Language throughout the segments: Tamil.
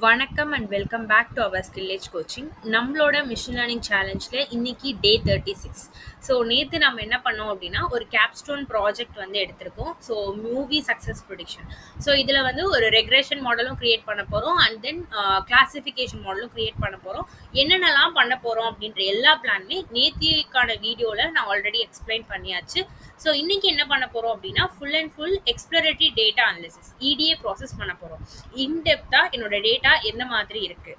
வணக்கம் and welcome back to our skill age coaching. நம்மளோட மிஷின் லேர்னிங் சேலஞ்சில் இன்னைக்கு டே 36. ஸோ நேற்று நம்ம என்ன பண்ணோம் அப்படின்னா ஒரு கேப்ஸ்டோன் ப்ராஜெக்ட் வந்து எடுத்திருக்கோம். So movie success production. So இதில் வந்து ஒரு ரெக்ரெஷன் மாடலும் க்ரியேட் பண்ண போகிறோம் அண்ட் தென் கிளாசிஃபிகேஷன் மாடலும் க்ரியேட் பண்ண போகிறோம். என்னென்னலாம் பண்ண போகிறோம் அப்படின்ற எல்லா பிளானுமே நேத்திக்கான வீடியோவில் நான் ஆல்ரெடி எக்ஸ்பிளைன் பண்ணியாச்சு. ஸோ இன்னைக்கு என்ன பண்ண போகிறோம் அப்படின்னா full and full exploratory data analysis EDA process பண்ண போகிறோம். இன்டெப்த்தாக என்னோட டேட்டா என்ன மாதிரி இருக்கு.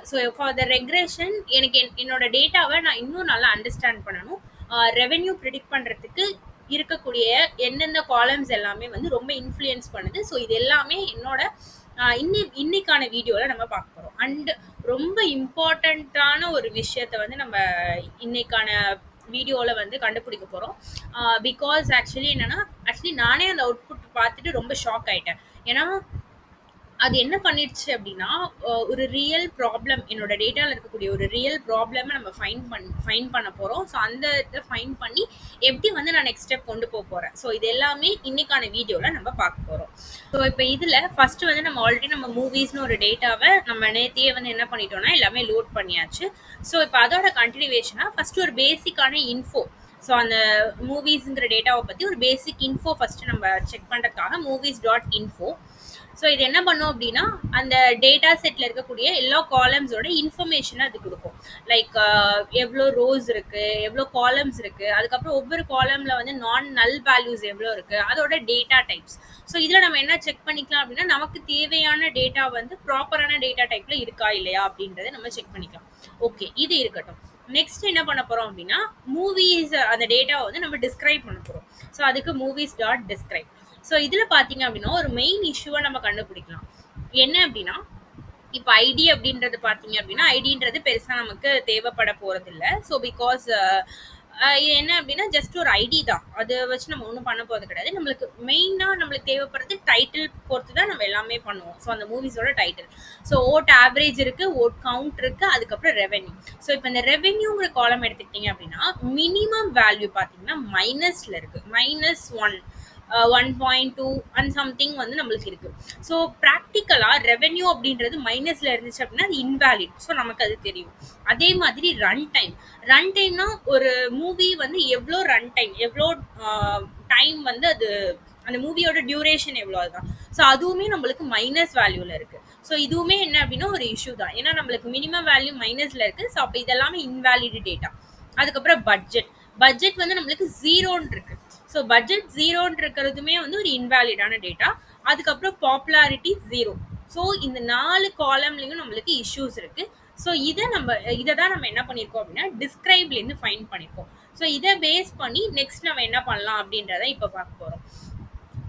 ஸோ ஃபார் த ரெக்ரெஷன் எனக்கு என்னோட டேட்டாவை நான் இன்னும் நல்லா அண்டர்ஸ்டாண்ட் பண்ணணும். ரெவென்யூ ப்ரிடிக்ட் பண்ணுறதுக்கு இருக்கக்கூடிய எந்தெந்த காலம்ஸ் எல்லாமே வந்து ரொம்ப இன்ஃப்ளூயன்ஸ் பண்ணுது. ஸோ இது எல்லாமே என்னோட இன்னைக்கான வீடியோவில் நம்ம பார்க்க போகிறோம். அண்ட் ரொம்ப இம்பார்ட்டண்ட்டான ஒரு விஷயத்த வந்து நம்ம இன்னைக்கான வீடியோவில் வந்து கண்டுபிடிக்க போகிறோம். பிகாஸ் ஆக்சுவலி நானே அந்த அவுட்புட் பார்த்துட்டு ரொம்ப ஷாக் ஆயிட்டேன். ஏன்னா அது என்ன பண்ணிடுச்சு அப்படின்னா ஒரு ரியல் ப்ராப்ளம், என்னோட டேட்டாவில் இருக்கக்கூடிய ஒரு ரியல் ப்ராப்ளமை நம்ம ஃபைன் பண்ண போகிறோம். ஸோ அந்த இதை ஃபைன் பண்ணி எப்படி வந்து நான் நெக்ஸ்ட் ஸ்டெப் கொண்டு போக போகிறேன். ஸோ இது எல்லாமே இன்னைக்கான வீடியோவில் நம்ம பார்க்க போகிறோம். ஸோ இப்போ இதில் ஃபர்ஸ்ட் வந்து நம்ம ஆல்ரெடி நம்ம மூவிஸ்னு ஒரு டேட்டாவை நம்ம நேத்தியே வந்து என்ன பண்ணிட்டோம்னா எல்லாமே லோட் பண்ணியாச்சு. ஸோ இப்போ அதோட கண்டினியூவேஷனாக ஃபர்ஸ்ட் ஒரு பேசிக்கான இன்ஃபோ, ஸோ அந்த மூவிஸுங்கிற டேட்டாவை பற்றி ஒரு பேசிக் இன்ஃபோ ஃபர்ஸ்ட் நம்ம செக் பண்ணுறதுக்காக movies.info. ஸோ இது என்ன பண்ணும் அப்படின்னா அந்த டேட்டா செட்டில் இருக்கக்கூடிய எல்லா காலம்ஸோட இன்ஃபர்மேஷனை அது கொடுக்கும். லைக் எவ்வளோ ரோஸ் இருக்குது, எவ்வளோ காலம்ஸ் இருக்குது, அதுக்கப்புறம் ஒவ்வொரு காலமில் வந்து நான் நல் வேல்யூஸ் எவ்வளோ இருக்குது, அதோட டேட்டா டைப்ஸ். ஸோ இதில் நம்ம என்ன செக் பண்ணிக்கலாம் அப்படின்னா நமக்கு தேவையான டேட்டா வந்து ப்ராப்பரான டேட்டா டைப்பில் இருக்கா இல்லையா அப்படின்றத நம்ம செக் பண்ணிக்கலாம். ஓகே, இது இருக்கட்டும். நெக்ஸ்ட் என்ன பண்ண போகிறோம் அப்படின்னா மூவிஸ் அந்த டேட்டாவை வந்து நம்ம டிஸ்கிரைப் பண்ண போகிறோம். ஸோ அதுக்கு movies.describe. ஸோ இதில் பார்த்தீங்க அப்படின்னா ஒரு மெயின் இஷ்யூவை நம்ம கண்டுபிடிக்கலாம். என்ன அப்படின்னா இப்போ ஐடி அப்படின்றது பார்த்தீங்க அப்படின்னா ஐடின்றது பெருசாக நமக்கு தேவைப்பட போகிறதில்ல. ஸோ பிகாஸ் இது என்ன அப்படின்னா ஜஸ்ட் ஒரு ஐடி தான், அதை வச்சு நம்ம ஒன்றும் பண்ண போகிறது கிடையாது. நம்மளுக்கு மெயினாக நம்மளுக்கு தேவைப்படுறது டைட்டில் பொறுத்து தான் நம்ம எல்லாமே பண்ணுவோம். ஸோ அந்த மூவிஸோட டைட்டில். ஸோ ஓட் ஆவரேஜ் இருக்குது, ஓட் கவுண்ட் இருக்குது, அதுக்கப்புறம் ரெவென்யூ. ஸோ இப்போ இந்த ரெவென்யூங்கிற காலம் எடுத்துக்கிட்டிங்க அப்படின்னா மினிமம் வேல்யூ பார்த்தீங்கன்னா மைனஸில் இருக்குது, -1, 1.2 அண்ட் சம்திங் வந்து நம்மளுக்கு இருக்கு. ஸோ ப்ராக்டிக்கலாக ரெவென்யூ அப்படின்றது மைனஸில் இருந்துச்சு அப்படின்னா அது இன்வேலிட். ஸோ நமக்கு அது தெரியும். அதே மாதிரி ரன் டைம்னா ஒரு மூவி வந்து எவ்வளோ ரன் டைம், எவ்வளோ டைம் வந்து அது அந்த மூவியோட டியூரேஷன் எவ்வளோ, அதுதான். ஸோ அதுவுமே நம்மளுக்கு மைனஸ் வேல்யூவில் இருக்குது. ஸோ இதுவுமே என்ன அப்படின்னா ஒரு இஷ்யூ தான். ஏன்னா நம்மளுக்கு மினிமம் வேல்யூ மைனஸில் இருக்குது. ஸோ அப்போ இதெல்லாமே இன்வேலிட் டேட்டா. அதுக்கப்புறம் பட்ஜெட் வந்து நம்மளுக்கு 0ன்னு இருக்கு. ஸோ பட்ஜெட் 0ன்னு இருக்கிறதுமே வந்து ஒரு இன்வேலிடான டேட்டா. அதுக்கப்புறம் பாப்புலாரிட்டி 0. ஸோ இந்த 4 காலம்லையும் நம்மளுக்கு இஷ்யூஸ் இருக்கு. ஸோ இதை தான் நம்ம என்ன பண்ணியிருக்கோம் அப்படின்னா டிஸ்கிரைப்லேருந்து ஃபைன் பண்ணியிருக்கோம். ஸோ இதை பேஸ் பண்ணி நெக்ஸ்ட் நம்ம என்ன பண்ணலாம் அப்படின்றத இப்போ பார்க்க போகிறோம்.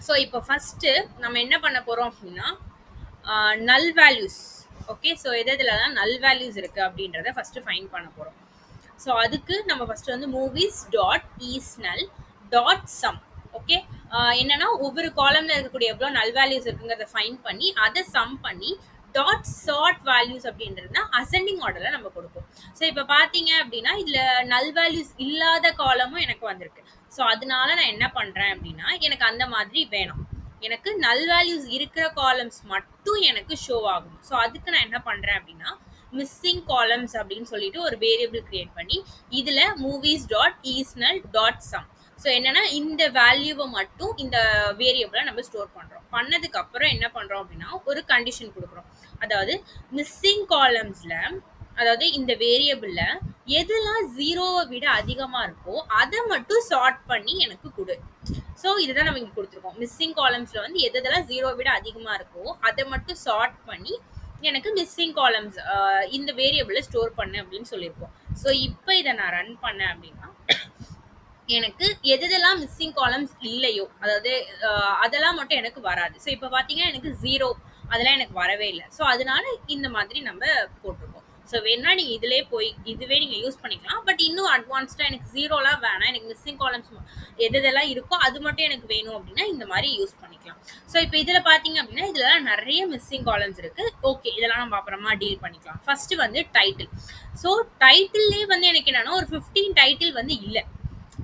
ஸோ இப்போ ஃபஸ்ட்டு நம்ம என்ன பண்ண போகிறோம் அப்படின்னா நல் வேல்யூஸ். ஓகே, ஸோ எதுலலாம் நல் வேல்யூஸ் இருக்குது அப்படின்றத ஃபஸ்ட்டு ஃபைன் பண்ண போகிறோம். ஸோ அதுக்கு நம்ம ஃபஸ்ட்டு வந்து movies.isNull.sum. ஓகே, என்னன்னா ஒவ்வொரு காலம்ல இருக்கக்கூடிய எவ்வளோ நல் வேல்யூஸ் இருக்குங்கிறத ஃபைன் பண்ணி அதை சம் பண்ணி டாட் சார்ட் வேல்யூஸ் அப்படின்றதுனா அசெண்டிங் ஆர்டரில் நம்ம கொடுப்போம். ஸோ இப்போ பார்த்தீங்க அப்படின்னா இதில் நல் வேல்யூஸ் இல்லாத காலமும் எனக்கு வந்திருக்கு. ஸோ அதனால நான் என்ன பண்ணுறேன் அப்படின்னா எனக்கு அந்த மாதிரி வேணும். எனக்கு நல் வேல்யூஸ் இருக்கிற காலம்ஸ் மட்டும் எனக்கு ஷோ ஆகும். ஸோ அதுக்கு நான் என்ன பண்ணுறேன் அப்படின்னா மிஸ்ஸிங் காலம்ஸ் அப்படின்னு சொல்லிட்டு ஒரு வேரியபிள் கிரியேட் பண்ணி இதில் movies.isNull.sum. ஸோ என்னன்னா இந்த வேல்யூவை மட்டும் இந்த வேரியபிளை நம்ம ஸ்டோர் பண்ணுறோம். பண்ணதுக்கு அப்புறம் என்ன பண்ணுறோம் அப்படின்னா ஒரு கண்டிஷன் கொடுக்குறோம். அதாவது மிஸ்ஸிங் காலம்ஸில், அதாவது இந்த வேரியபிளில் எதெல்லாம் 0வை விட அதிகமாக இருக்கோ அதை மட்டும் சார்ட் பண்ணி எனக்கு கொடு. ஸோ இதுதான் நம்ம இங்கே கொடுத்துருக்கோம். மிஸ்ஸிங் காலம்ஸில் வந்து எதெல்லாம் 0வை விட அதிகமாக இருக்கோ அதை மட்டும் சார்ட் பண்ணி எனக்கு மிஸ்ஸிங் காலம்ஸ் இந்த வேரியபிளை ஸ்டோர் பண்ணு அப்படின்னு சொல்லியிருக்கோம். ஸோ இப்போ இதை நான் ரன் பண்ணேன் அப்படின்னா எனக்கு எதெல்லாம் மிஸ்ஸிங் காலம்ஸ் இல்லையோ, அதாவது அதெல்லாம் மட்டும் எனக்கு வராது. ஸோ இப்போ பார்த்தீங்கன்னா எனக்கு 0 அதெல்லாம் எனக்கு வரவே இல்லை. ஸோ அதனால இந்த மாதிரி நம்ம போட்டிருக்கோம். ஸோ வேணா நீங்கள் இதுவே நீங்கள் யூஸ் பண்ணிக்கலாம். பட் இன்னும் அட்வான்ஸ்டாக எனக்கு 0லாம் வேணாம், எனக்கு மிஸ்ஸிங் காலம்ஸ் எதெல்லாம் இருக்கோ அது மட்டும் எனக்கு வேணும் அப்படின்னா இந்த மாதிரி யூஸ் பண்ணிக்கலாம். ஸோ இப்போ இதில் பார்த்தீங்க அப்படின்னா இதெல்லாம் நிறைய மிஸ்ஸிங் காலம்ஸ் இருக்குது. ஓகே, இதெல்லாம் நம்ம அப்புறமா டீல் பண்ணிக்கலாம். ஃபர்ஸ்ட் வந்து டைட்டில். ஸோ டைட்டில்லே வந்து எனக்கு என்னன்னா ஒரு 15 டைட்டில் வந்து இல்லை.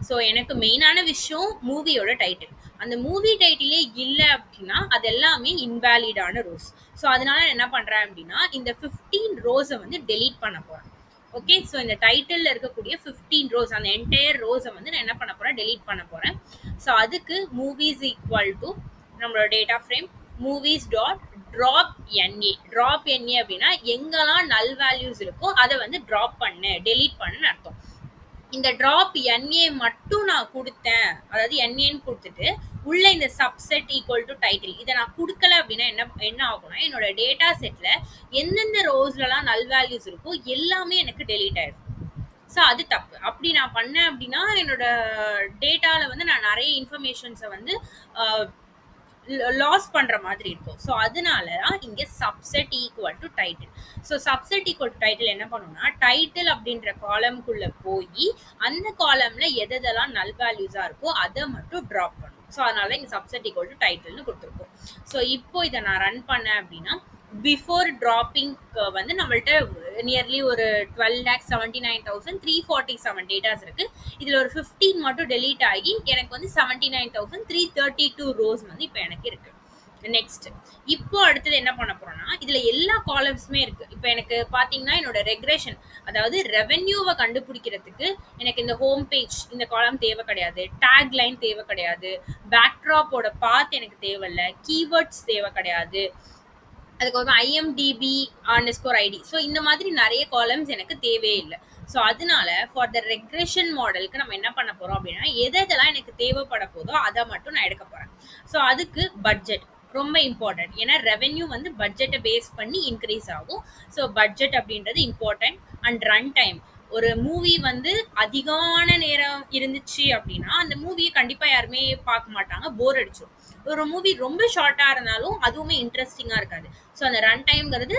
ஸோ எனக்கு மெயினான விஷயம் மூவியோட டைட்டில். அந்த மூவி டைட்டிலே இல்ல அப்டின்னா, அது எல்லாமே இன்வாலிடான ரோஸ். ஸோ, அதனால நான் என்ன பண்றேன் அப்டின்னா, இந்த 15 ரோஸ வந்து டெலீட் பண்ண போறேன். ஓகே. ஸோ, இந்த டைட்டில்ல இருக்கக்கூடிய 15 ரோஸ் அந்த என்டையர் ரோஸ வந்து நான் என்ன பண்ண போறேன்? டெலீட் பண்ண போறேன். ஸோ, அதுக்கு மூவிஸ் ஈக்வல் டூ நம்மளோட data frame movies dot drop NA. Drop NA அப்டின்னா, எங்கெல்லாம் நல் வேல்யூஸ் இருக்கோ அத வந்து ட்ராப் பண்ணு, டெலீட் பண்ணுன்னு அர்த்தம். இந்த ட்ராப் என்ஏ மட்டும் நான் கொடுத்தேன், அதாவது என்ஏன்னு கொடுத்துட்டு உள்ள இந்த சப்செட் ஈக்குவல் டு டைட்டில் இதை நான் கொடுக்கல அப்படின்னா என்ன என்ன ஆகும்னா என்னோட டேட்டா செட்ல எந்தெந்த ரோஸ்லலாம் நல் வேல்யூஸ் இருக்கோ எல்லாமே எனக்கு டெலீட் ஆயிடும். ஸோ அது தப்பு. அப்படி நான் பண்ணேன் அப்படின்னா என்னோட டேட்டாவில் வந்து நான் நிறைய இன்ஃபர்மேஷன்ஸை வந்து லாஸ் பண்ற மாதிரி இருக்கும். ஸோ அதனால தான் இங்க subset equal to title. So subset equal to title என்ன பண்ணும்னா டைட்டில் அப்படின்ற காலம்குள்ள போய் அந்த காலம்ல எதெல்லாம் நல் வேல்யூஸா இருக்கோ அதை மட்டும் ட்ராப் பண்ணும். ஸோ அதனால இங்க சப்செட் ஈக்குவல் டு டைட்டில்னு கொடுத்துருக்கோம். ஸோ இப்போ இதை நான் ரன் பண்ணேன் அப்படின்னா பிஃபோர் டிராப்பிங் வந்து நம்மள்ட்ட நியர்லி ஒரு 12,79,347 டேட்டாஸ் இருக்கு. இதுல ஒரு 15 மட்டும் டெலீட் ஆகி எனக்கு வந்து 79,332 ரோஸ் வந்து இப்போ எனக்கு இருக்கு. நெக்ஸ்ட் இப்போ அடுத்தது என்ன பண்ண போறோம்னா இதுல எல்லா காலம்ஸுமே இருக்கு. இப்போ எனக்கு பாத்தீங்கன்னா என்னோட ரெக்ரெஷன் அதாவது ரெவென்யூவை கண்டுபிடிக்கிறதுக்கு எனக்கு இந்த ஹோம் பேஜ் இந்த காலம் தேவை கிடையாது, டேக் லைன் தேவை கிடையாது, பேக்ட்ராப்போட பாத் எனக்கு தேவையில்ல, கீவேர்ட்ஸ் தேவை கிடையாது, அதுக்கப்புறம் ஐஎம்டிபி அண்டர்ஸ்கோர் ஐடி. ஸோ இந்த மாதிரி நிறைய காலம்ஸ் எனக்கு தேவையே இல்லை. ஸோ அதனால ஃபார் த ரெக்ரெஷன் மாடலுக்கு நம்ம என்ன பண்ண போறோம் அப்படின்னா எதெல்லாம் எனக்கு தேவைப்பட போதோ அதை மட்டும் நான் எடுக்க போறேன். ஸோ அதுக்கு பட்ஜெட் ரொம்ப இம்பார்ட்டன்ட். ஏன்னா ரெவென்யூ வந்து பட்ஜெட்டை பேஸ் பண்ணி இன்க்ரீஸ் ஆகும். ஸோ பட்ஜெட் அப்படின்றது இம்பார்ட்டன்ட். அண்ட் ரன் டைம் ஒரு மூவி வந்து அதிகமான நேரம் இருந்துச்சு அப்படின்னா அந்த மூவியை கண்டிப்பா யாருமே பார்க்க மாட்டாங்க, போர் அடிச்சிடும். ஒரு மூவி ரொம்ப ஷார்ட்டா இருந்தாலும் அதுவுமே இன்ட்ரெஸ்டிங்கா இருக்காது. ஸோ அந்த ரன் டைம்ங்கிறது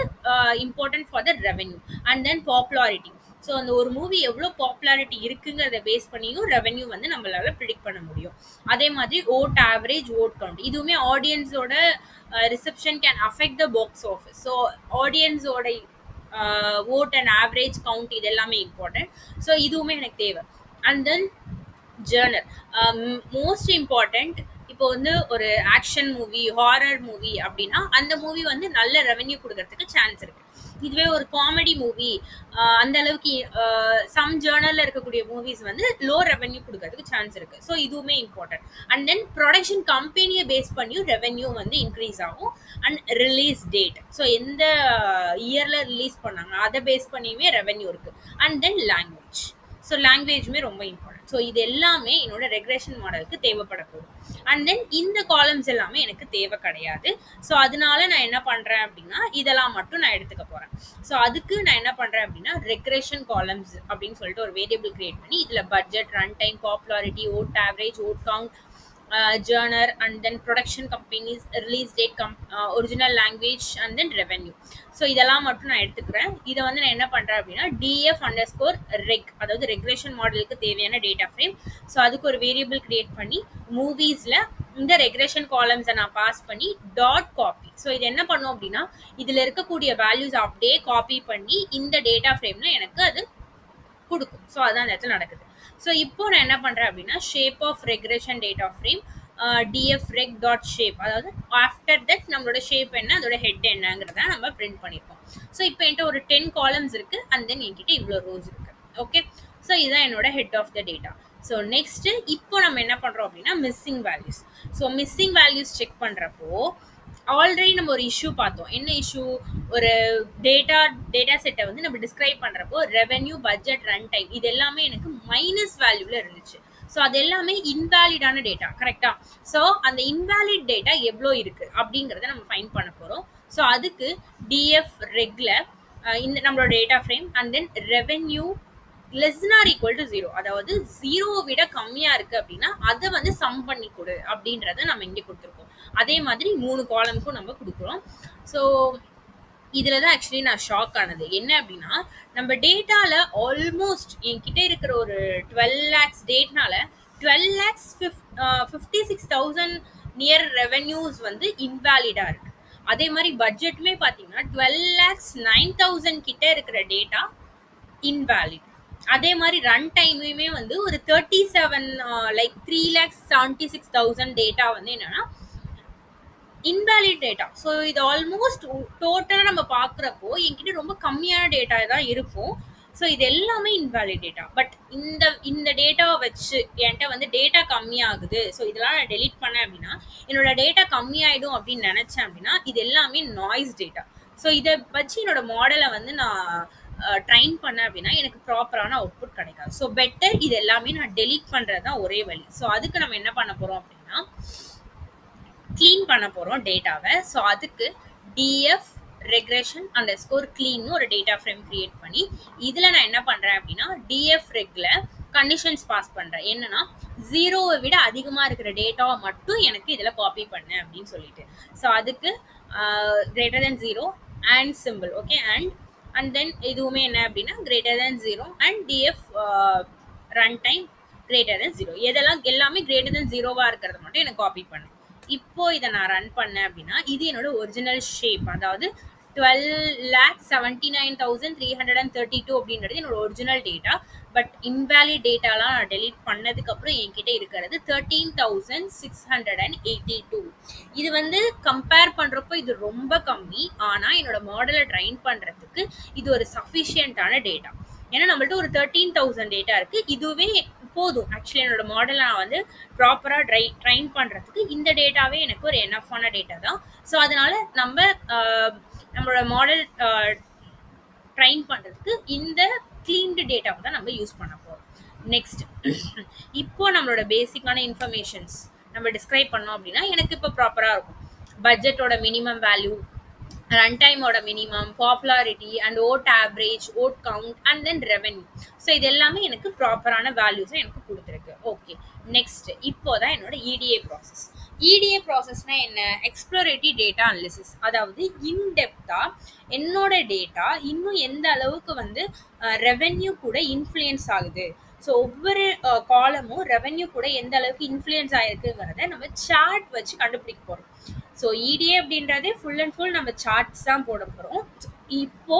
important for the revenue. And then popularity. So அந்த ஒரு மூவி எவ்வளோ பாப்புலாரிட்டி இருக்குங்கிறத பேஸ் பண்ணியும் ரெவென்யூ வந்து நம்மளால ப்ரிடிக்ட் பண்ண முடியும். அதே மாதிரி ஓட் ஆவரேஜ், ஓட் கவுண்ட் இதுவுமே ஆடியன்ஸோட reception can affect the box office. So ஆடியன்ஸோட ஓட் அண்ட் ஆவரேஜ் கவுண்ட் இது எல்லாமே இம்பார்ட்டன்ட். ஸோ இதுவுமே எனக்கு தேவை. And then genre most important. இப்போ வந்து ஒரு ஆக்ஷன் மூவி, ஹாரர் மூவி அப்படின்னா அந்த மூவி வந்து நல்ல ரெவென்யூ கொடுக்கறதுக்கு சான்ஸ் இருக்கு. இதுவே ஒரு காமெடி மூவி அந்த அளவுக்கு சம் ஜேர்னல்ல இருக்கக்கூடிய மூவிஸ் வந்து லோ ரெவென்யூ கொடுக்கறதுக்கு சான்ஸ் இருக்கு. ஸோ இதுவுமே இம்பார்ட்டன்ட். அண்ட் தென் ப்ரொடக்ஷன் கம்பெனியை பேஸ் பண்ணியும் ரெவென்யூ வந்து இன்க்ரீஸ் ஆகும். அண்ட் ரிலீஸ் டேட், ஸோ எந்த இயர்ல ரிலீஸ் பண்ணாங்க அதை பேஸ் பண்ணியுமே ரெவென்யூ இருக்கு. And then language. ஸோ லாங்குவேஜுமே ரொம்ப இம்பார்ட்டன்ட். ஸோ இது எல்லாமே என்னோட ரெக்ரெஷன் மாடலுக்கு தேவைப்படக்கூடும். அண்ட் தென் இந்த காலம்ஸ் எல்லாமே எனக்கு தேவை கிடையாது. ஸோ அதனால நான் என்ன பண்றேன் அப்படின்னா இதெல்லாம் மட்டும் நான் எடுத்துக்க போறேன். ஸோ அதுக்கு நான் என்ன பண்றேன் அப்படின்னா ரெக்ரெஷன் காலம்ஸ் அப்படின்னு சொல்லிட்டு ஒரு வேரியபிள் கிரியேட் பண்ணி இதுல budget, run time, popularity, vote average, vote count, genre, and then production companies, release date, original language, and then revenue. So இதெல்லாம் மட்டும் நான் எடுத்துக்கிறேன். இதை வந்து நான் என்ன பண்றேன் அப்படின்னா டிஎஃப் அண்டர்ஸ்கோர் ரெக் அதாவது ரெக்ரெஷன் மாடலுக்கு தேவையான டேட்டா ஃப்ரேம். ஸோ அதுக்கு ஒரு வேரியபிள் கிரியேட் பண்ணி மூவிஸ்ல இந்த ரெக்ரெஷன் காலம்ஸை நான் பாஸ் பண்ணி டாட் காப்பி. ஸோ இது என்ன பண்ணும் அப்படின்னா இதுல இருக்கக்கூடிய வேல்யூஸ் அப்படியே காப்பி பண்ணி இந்த டேட்டா ஃப்ரேம்ல எனக்கு அது கொடுக்கும். ஸோ அதான் அந்த இடத்துல நடக்குது. ஸோ இப்போ நான் என்ன பண்றேன் அப்படின்னா shape of regression data frame DF reg dot shape, அதாவது ஆஃப்டர் தட் நம்மளோட ஷேப் என்ன, அதோட ஹெட் என்னங்கிறத நம்ம பிரிண்ட் பண்ணியிருக்கோம். ஸோ இப்போ என்கிட்ட ஒரு 10 காலம்ஸ் இருக்கு. அண்ட் தென் என்கிட்ட இவ்வளோ ரோஸ் இருக்கு. ஓகே. ஸோ இதுதான் என்னோட head of the data. So next இப்போ நம்ம என்ன பண்றோம் அப்படின்னா missing values. So missing values check பண்றப்போ ஆல்ரெடி நம்ம ஒரு இஷ்யூ பார்த்தோம். என்ன இஷ்யூ? ஒரு டேட்டா செட்டை வந்து நம்ம டிஸ்கிரைப் பண்றப்போ ரெவென்யூ, பட்ஜெட், ரன் டைம் இது எல்லாமே எனக்கு மைனஸ் வேல்யூல இருந்துச்சு. ஸோ அது எல்லாமே இன்வேலிடான டேட்டா, கரெக்டா? ஸோ அந்த இன்வேலிட் டேட்டா எவ்வளோ இருக்கு அப்படிங்கிறத நம்ம ஃபைண்ட் பண்ண போறோம். ஸோ அதுக்கு டிஎஃப் ரெக்ல இந்த நம்மளோட data frame and then revenue less or equal to 0, அதாவது 0 விட கம்மியா இருக்கு அப்படின்னா அதை வந்து சம் பண்ணி கொடு அப்படின்றத நம்ம இங்கே கொடுத்துருக்கோம். அதே மாதிரி 3 காலம்க்கும் நம்ம கொடுக்குறோம். ஸோ இதுல தான் ஆக்சுவலி நான் ஷாக் ஆனது. என்ன அப்படின்னா நம்ம டேட்டால ஆல்மோஸ்ட் என்கிட்ட இருக்கிற ஒரு 12 lakhs டேட்னால 12,56,000 நியர் ரெவென்யூஸ் வந்து இன்வேலிடா இருக்கு. அதே மாதிரி பட்ஜெட்டுமே பார்த்தீங்கன்னா 12,09,000 கிட்ட இருக்கிற டேட்டா இன்வேலிட். அதே மாதிரி ரன் டைமுமே வந்து ஒரு 37 லைக் 3,76,000 டேட்டா வந்து என்னன்னா இன்வேலிட் டேட்டா. ஸோ இது ஆல்மோஸ்ட் டோட்டலா நம்ம பார்க்குறப்போ என்கிட்ட ரொம்ப கம்மியான டேட்டா தான் இருக்கும். ஸோ இது எல்லாமே இன்வேலிட் டேட்டா. பட் இந்த இந்த டேட்டாவை வச்சு என்கிட்ட வந்து டேட்டா கம்மியாகுது. ஸோ இதெல்லாம் நான் டெலீட் பண்ணேன் அப்படின்னா என்னோட டேட்டா கம்மியாயிடும் அப்படின்னு நினைச்சேன் அப்படின்னா இது எல்லாமே நாய்ஸ் டேட்டா. ஸோ இதை வச்சு என்னோட மாடலை வந்து நான் ட்ரைன் பண்ணேன் அப்படின்னா எனக்கு ப்ராப்பரான அவுட்புட் கிடைக்காது. ஸோ பெட்டர் இது எல்லாமே நான் டெலீட் பண்ணுறது தான் ஒரே வழி. ஸோ அதுக்கு நம்ம என்ன பண்ண போகிறோம் அப்படின்னா க்ளீன் பண்ண போகிறோம் டேட்டாவை. ஸோ அதுக்கு டிஎஃப் ரெக்ரெஷன் அண்டர் ஸ்கோர் க்ளீன்னு ஒரு டேட்டா ஃப்ரேம் கிரியேட் பண்ணி இதில் நான் என்ன பண்ணுறேன் அப்படின்னா டிஎஃப் ரெக்ல கண்டிஷன்ஸ் பாஸ் பண்ணுறேன். என்னன்னா 0வை விட அதிகமாக இருக்கிற டேட்டாவை மட்டும் எனக்கு இதில் காப்பி பண்ணு அப்படின்னு சொல்லிட்டு. ஸோ அதுக்கு greater than 0 and simple okay and then இதுவுமே என்ன அப்படின்னா greater than 0 and DF run time greater than 0. எதெல்லாம் எல்லாமே கிரேட்டர் தென் 0வா இருக்கிறத மட்டும் எனக்கு காப்பி பண்ணு. இப்போ இதை நான் ரன் பண்ணேன் அப்படின்னா இது என்னோட ஒரிஜினல் ஷேப், அதாவது 12,79,332 அப்படின்றது என்னோட ஒரிஜினல் டேட்டா. பட் இன்வேலிட் டேட்டாலாம் நான் டெலீட் பண்ணதுக்கு அப்புறம் என்கிட்ட இருக்கிறது 13,682. இது வந்து கம்பேர் பண்றப்போ இது ரொம்ப கம்மி. ஆனா என்னோட மாடலை ட்ரைன் பண்றதுக்கு இது ஒரு சஃபிஷியன்டான டேட்டா. ஏன்னா நம்மள்ட்ட ஒரு 13,000 டேட்டா இருக்கு. இதுவே போதும். ஆக்சுவலி என்னோட மாடல் நான் வந்து ப்ராப்பராக ட்ரைன் பண்ணுறதுக்கு இந்த டேட்டாவே எனக்கு ஒரு எனஃபான டேட்டா தான். ஸோ அதனால நம்மளோட மாடல் ட்ரைன் பண்ணுறதுக்கு இந்த க்ளீன்டு டேட்டாவை தான் நம்ம யூஸ் பண்ண போகிறோம். நெக்ஸ்ட் இப்போ நம்மளோட பேசிக்கான இன்ஃபர்மேஷன்ஸ் நம்ம டிஸ்கிரைப் பண்ணோம் அப்படின்னா எனக்கு இப்போ ப்ராப்பராக இருக்கும். பட்ஜெட்டோட மினிமம் வேல்யூ, ரன் டைமோட minimum, popularity and vote average, vote count and then revenue. So இது எல்லாமே எனக்கு ப்ராப்பரான வேல்யூஸை எனக்கு கொடுத்துருக்கு. ஓகே, நெக்ஸ்ட் இப்போதான் என்னோட இடிஏ ப்ராசஸ். இடிஏ ப்ராசஸ்னா என்ன? Explorative data analysis. அதாவது இன்டெப்தா என்னோட டேட்டா இன்னும் எந்த அளவுக்கு வந்து ரெவென்யூ கூட இன்ஃப்ளூயன்ஸ் ஆகுது. ஸோ ஒவ்வொரு காலமும் ரெவென்யூ கூட எந்த அளவுக்கு இன்ஃப்ளூயன்ஸ் ஆயிருக்குங்கிறத நம்ம சார்ட் வச்சு கண்டுபிடிக்க போகிறோம். ஸோ இடிஏ அப்படின்றதே ஃபுல் அண்ட் ஃபுல் நம்ம சார்ட்ஸ் தான் போட போகிறோம். இப்போ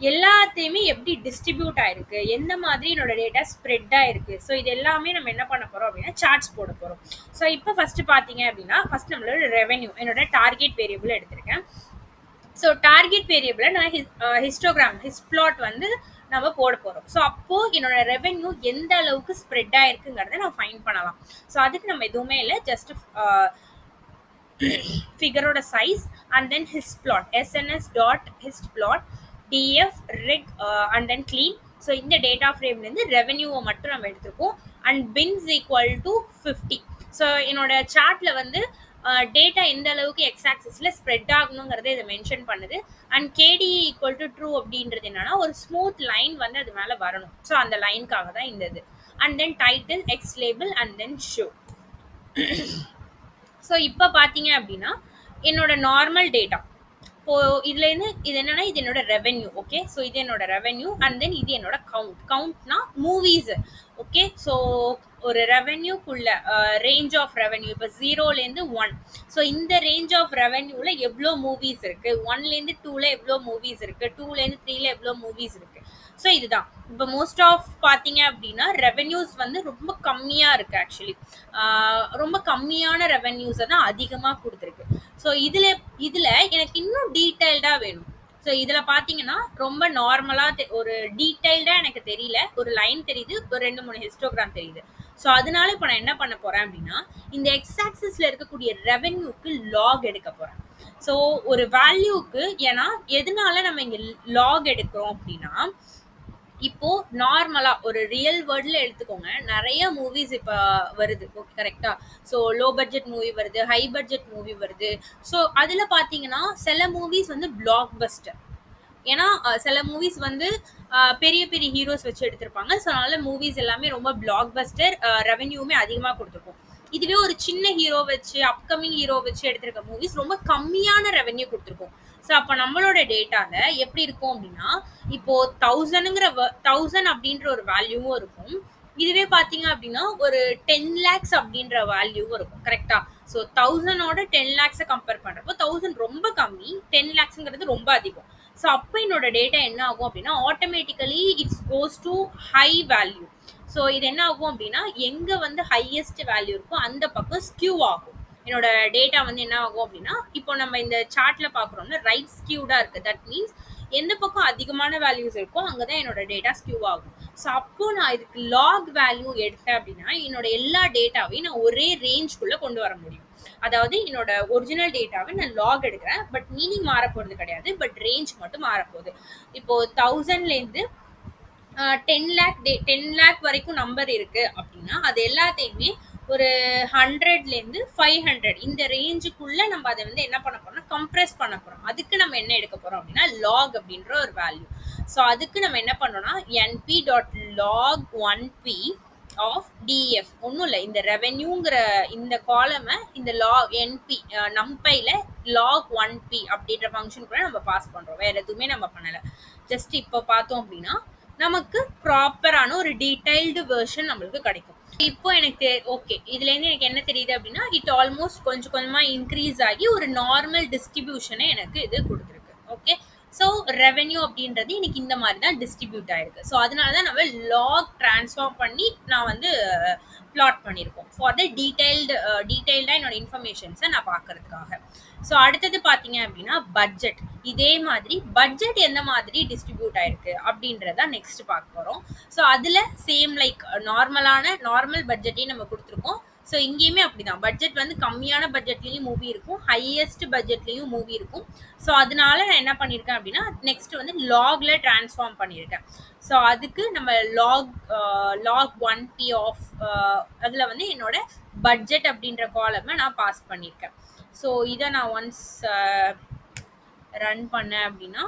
எல்லாத்தையுமே எப்படி டிஸ்ட்ரிபியூட் ஆயிருக்கு, எந்த மாதிரி என்னோட டேட்டா ஸ்ப்ரெட் ஆயிருக்கு, ஸோ இது எல்லாமே நம்ம என்ன பண்ண போகிறோம் அப்படின்னா சார்ட்ஸ் போட போகிறோம். ஸோ இப்போ ஃபர்ஸ்ட் பார்த்தீங்க அப்படின்னா ஃபர்ஸ்ட் நம்மளோட ரெவென்யூ, என்னோட டார்கெட் வேரியபிள் எடுத்திருக்கேன். ஸோ டார்கெட் வேரியபிளை நான் ஹிஸ்ப்ளாட் வந்து நம்ம போட போகிறோம். ஸோ அப்போது என்னோட ரெவென்யூ எந்த அளவுக்கு ஸ்ப்ரெட் ஆயிருக்குங்கிறத நான் ஃபைன் பண்ணலாம். ஸோ அதுக்கு நம்ம எதுவுமே இல்லை, ஜஸ்ட் ஃபிகரோட size and then histplot, sns.histplot df reg and then clean. So இந்த டேட்டா ஃப்ரேம்லேருந்து ரெவென்யூவை மட்டும் நம்ம எடுத்துருக்கோம். And bins equal to 50. So என்னோட சார்ட்டில் வந்து டேட்டா எந்த அளவுக்கு எக்ஸ் ஆக்சிஸில் ஸ்ப்ரெட் ஆகணுங்கிறத இதை மென்ஷன் பண்ணுது. And KD equal to true அப்படின்றது என்னன்னா ஒரு ஸ்மூத் லைன் வந்து அது மேலே வரணும். ஸோ அந்த லைனுக்காக தான் இந்த இது. And then title, X label and then show. So இப்போ பார்த்தீங்க அப்படின்னா என்னோட நார்மல் டேட்டா இப்போது இதுலேருந்து இது என்னன்னா இது என்னோட ரெவென்யூ. ஓகே, ஸோ இது என்னோட ரெவென்யூ அண்ட் தென் இது என்னோட கவுண்ட்னா மூவிஸ். ஓகே, ஸோ ஒரு ரெவென்யூக்குள்ள ரேஞ்ச் ஆஃப் ரெவென்யூ இப்போ 0லேருந்து 1. ஸோ இந்த ரேஞ்ச் ஆஃப் ரெவென்யூவில் எவ்வளோ மூவிஸ் இருக்குது, 1லேருந்து 2ல எவ்வளோ மூவிஸ் இருக்குது, 2லேருந்து 3ல எவ்வளோ மூவிஸ் இருக்குது. ஸோ இதுதான் இப்போ மோஸ்ட் ஆஃப் பார்த்தீங்க அப்படின்னா ரெவென்யூஸ் வந்து ரொம்ப கம்மியாக இருக்குது. ஆக்சுவலி ரொம்ப கம்மியான ரெவென்யூஸை தான் அதிகமாக கொடுத்துருக்கு. ஸோ இதில் எனக்கு இன்னும் டீட்டெயில்டாக வேணும். ஸோ இதில் பார்த்தீங்கன்னா ரொம்ப நார்மலாக ஒரு டீட்டெயில்டாக எனக்கு தெரியல. ஒரு லைன் தெரியுது, ஒரு 2-3 ஹிஸ்டோகிராம் தெரியுது. ஸோ அதனால இப்போ நான் என்ன பண்ண போகிறேன் அப்படின்னா இந்த எக்ஸ் ஆக்சிஸில் இருக்கக்கூடிய ரெவென்யூக்கு லாக் எடுக்க போகிறேன். ஸோ ஒரு வேல்யூக்கு ஏன்னா எதனால நம்ம இங்கே லாக் எடுக்கிறோம் அப்படின்னா இப்போ நார்மலா ஒரு ரியல் வேர்ல்ட்ல எடுத்துக்கோங்க, நிறைய மூவிஸ் இப்போ வருது. ஓகே, கரெக்டா? ஸோ லோ பட்ஜெட் மூவி வருது, ஹை பட்ஜெட் மூவி வருது. ஸோ அதில் பார்த்தீங்கன்னா சில மூவிஸ் வந்து பிளாக் பஸ்டர். ஏன்னா சில மூவிஸ் வந்து பெரிய பெரிய ஹீரோஸ் வச்சு எடுத்திருப்பாங்க. ஸோ அதனால மூவிஸ் எல்லாமே ரொம்ப பிளாக் பஸ்டர், ரெவென்யூமே அதிகமாக கொடுத்துருக்கும். இதுவே ஒரு சின்ன ஹீரோ வச்சு அப்கமிங் ஹீரோ வச்சு எடுத்திருக்க மூவிஸ் ரொம்ப கம்மியான ரெவென்யூ கொடுத்துருக்கும். ஸோ அப்போ நம்மளோட டேட்டாவில் எப்படி இருக்கும் அப்படின்னா இப்போ 1000 அப்படின்ற ஒரு வேல்யூவும் இருக்கும். இதுவே பார்த்தீங்க அப்படின்னா ஒரு 10 lakhs அப்படின்ற வேல்யூவும் இருக்கும். கரெக்டா? ஸோ 1000ஓட 10 lakhs கம்பேர் பண்ணுறப்போ 1000 ரொம்ப கம்மி, 10 lakhsங்கிறது ரொம்ப அதிகம். ஸோ அப்போ என்னோட டேட்டா என்ன ஆகும் அப்படின்னா automatically it's goes to high value. So இது என்ன ஆகும் அப்படின்னா எங்கே வந்து ஹையஸ்ட் வேல்யூ இருக்கோ அந்த பக்கம் ஸ்கியூ ஆகும். என்னோட டேட்டா வந்து என்ன ஆகும் அப்படின்னா இப்போ நம்ம இந்த சார்ட்ல பார்க்குறோம்னா ரைட் ஸ்கியூடா இருக்கு. தட் மீன்ஸ் எந்த பக்கம் அதிகமான வேல்யூஸ் இருக்கோ அங்கதான் என்னோட டேட்டா ஸ்கியூ ஆகும். ஸோ அப்போ நான் இதுக்கு லாக் வேல்யூ எடுத்தேன் அப்படின்னா என்னோட எல்லா டேட்டாவையும் நான் ஒரே ரேஞ்ச்குள்ள கொண்டு வர முடியும். அதாவது என்னோட ஒரிஜினல் டேட்டாவை நான் லாக் எடுக்கிறேன், பட் மீனிங் மாற போறது கிடையாது, பட் ரேஞ்ச் மட்டும் மாறப்போகுது. இப்போ 1000லேருந்து 10 லேக் வரைக்கும் நம்பர் இருக்கு அப்படின்னா அது எல்லாத்தையுமே ஒரு 100லேருந்து 500 இந்த ரேஞ்சுக்குள்ள நம்ம அதை வந்து என்ன பண்ண போறோம்னா கம்ப்ரெஸ் பண்ண போறோம். அதுக்கு நம்ம என்ன எடுக்க போறோம் அப்படின்னா லாக் அப்படின்ற ஒரு வேல்யூ. ஸோ அதுக்கு நம்ம என்ன பண்ணோம்னா np.log1p ஆஃப் டிஎஃப் ஒன்றும் இல்லை, இந்த ரெவென்யூங்கிற இந்த காலமை இந்த லாக் என்பி நம்பையில் log1p அப்படின்ற ஃபங்க்ஷன் கூட நம்ம பாஸ் பண்ணுறோம். வேற எதுவுமே நம்ம பண்ணலை. ஜஸ்ட் இப்போ பார்த்தோம் அப்படின்னா நமக்கு ப்ராப்பரான ஒரு டீடைல்டு வெர்ஷன் நம்மளுக்கு கிடைக்கும். இப்போ எனக்கு ஓகே, இதுலேருந்து எனக்கு என்ன தெரியுது அப்படின்னா இட் ஆல்மோஸ்ட் கொஞ்சம் கொஞ்சமாக இன்க்ரீஸ் ஆகி ஒரு நார்மல் டிஸ்ட்ரிபியூஷனை எனக்கு இது கொடுத்துருக்கு. ஓகே, ஸோ ரெவென்யூ அப்படின்றது எனக்கு இந்த மாதிரி தான் டிஸ்ட்ரிபியூட் ஆயிருக்கு. ஸோ அதனால தான் நம்ம லாக் ட்ரான்ஸ்ஃபார்ம் பண்ணி நான் வந்து பிளாட் பண்ணியிருக்கோம் ஃபார் த டீடைல்டாக என்னோட இன்ஃபர்மேஷன்ஸை நான் பார்க்கறதுக்காக. ஸோ அடுத்தது பார்த்தீங்க அப்படின்னா பட்ஜெட். இதே மாதிரி பட்ஜெட் எந்த மாதிரி டிஸ்ட்ரிபியூட் ஆயிருக்கு அப்படின்றத நெக்ஸ்ட் பார்க்க போகிறோம். ஸோ அதில் சேம் லைக் நார்மல் பட்ஜெட்டையும் நம்ம கொடுத்துருக்கோம். ஸோ இங்கேயுமே அப்படிதான் பட்ஜெட் வந்து கம்மியான பட்ஜெட்லேயும் மூவி இருக்கும், ஹையஸ்ட் பட்ஜெட்லேயும் மூவி இருக்கும். ஸோ அதனால நான் என்ன பண்ணியிருக்கேன் அப்படின்னா நெக்ஸ்ட் வந்து லாக்ல டிரான்ஸ்ஃபார்ம் பண்ணியிருக்கேன். ஸோ அதுக்கு நம்ம log1p ஆஃப் அதில் வந்து என்னோட பட்ஜெட் அப்படின்ற காலமை நான் பாஸ் பண்ணியிருக்கேன். ஸோ இதை நான் ஒன்ஸ் ரன் பண்ணேன் அப்படின்னா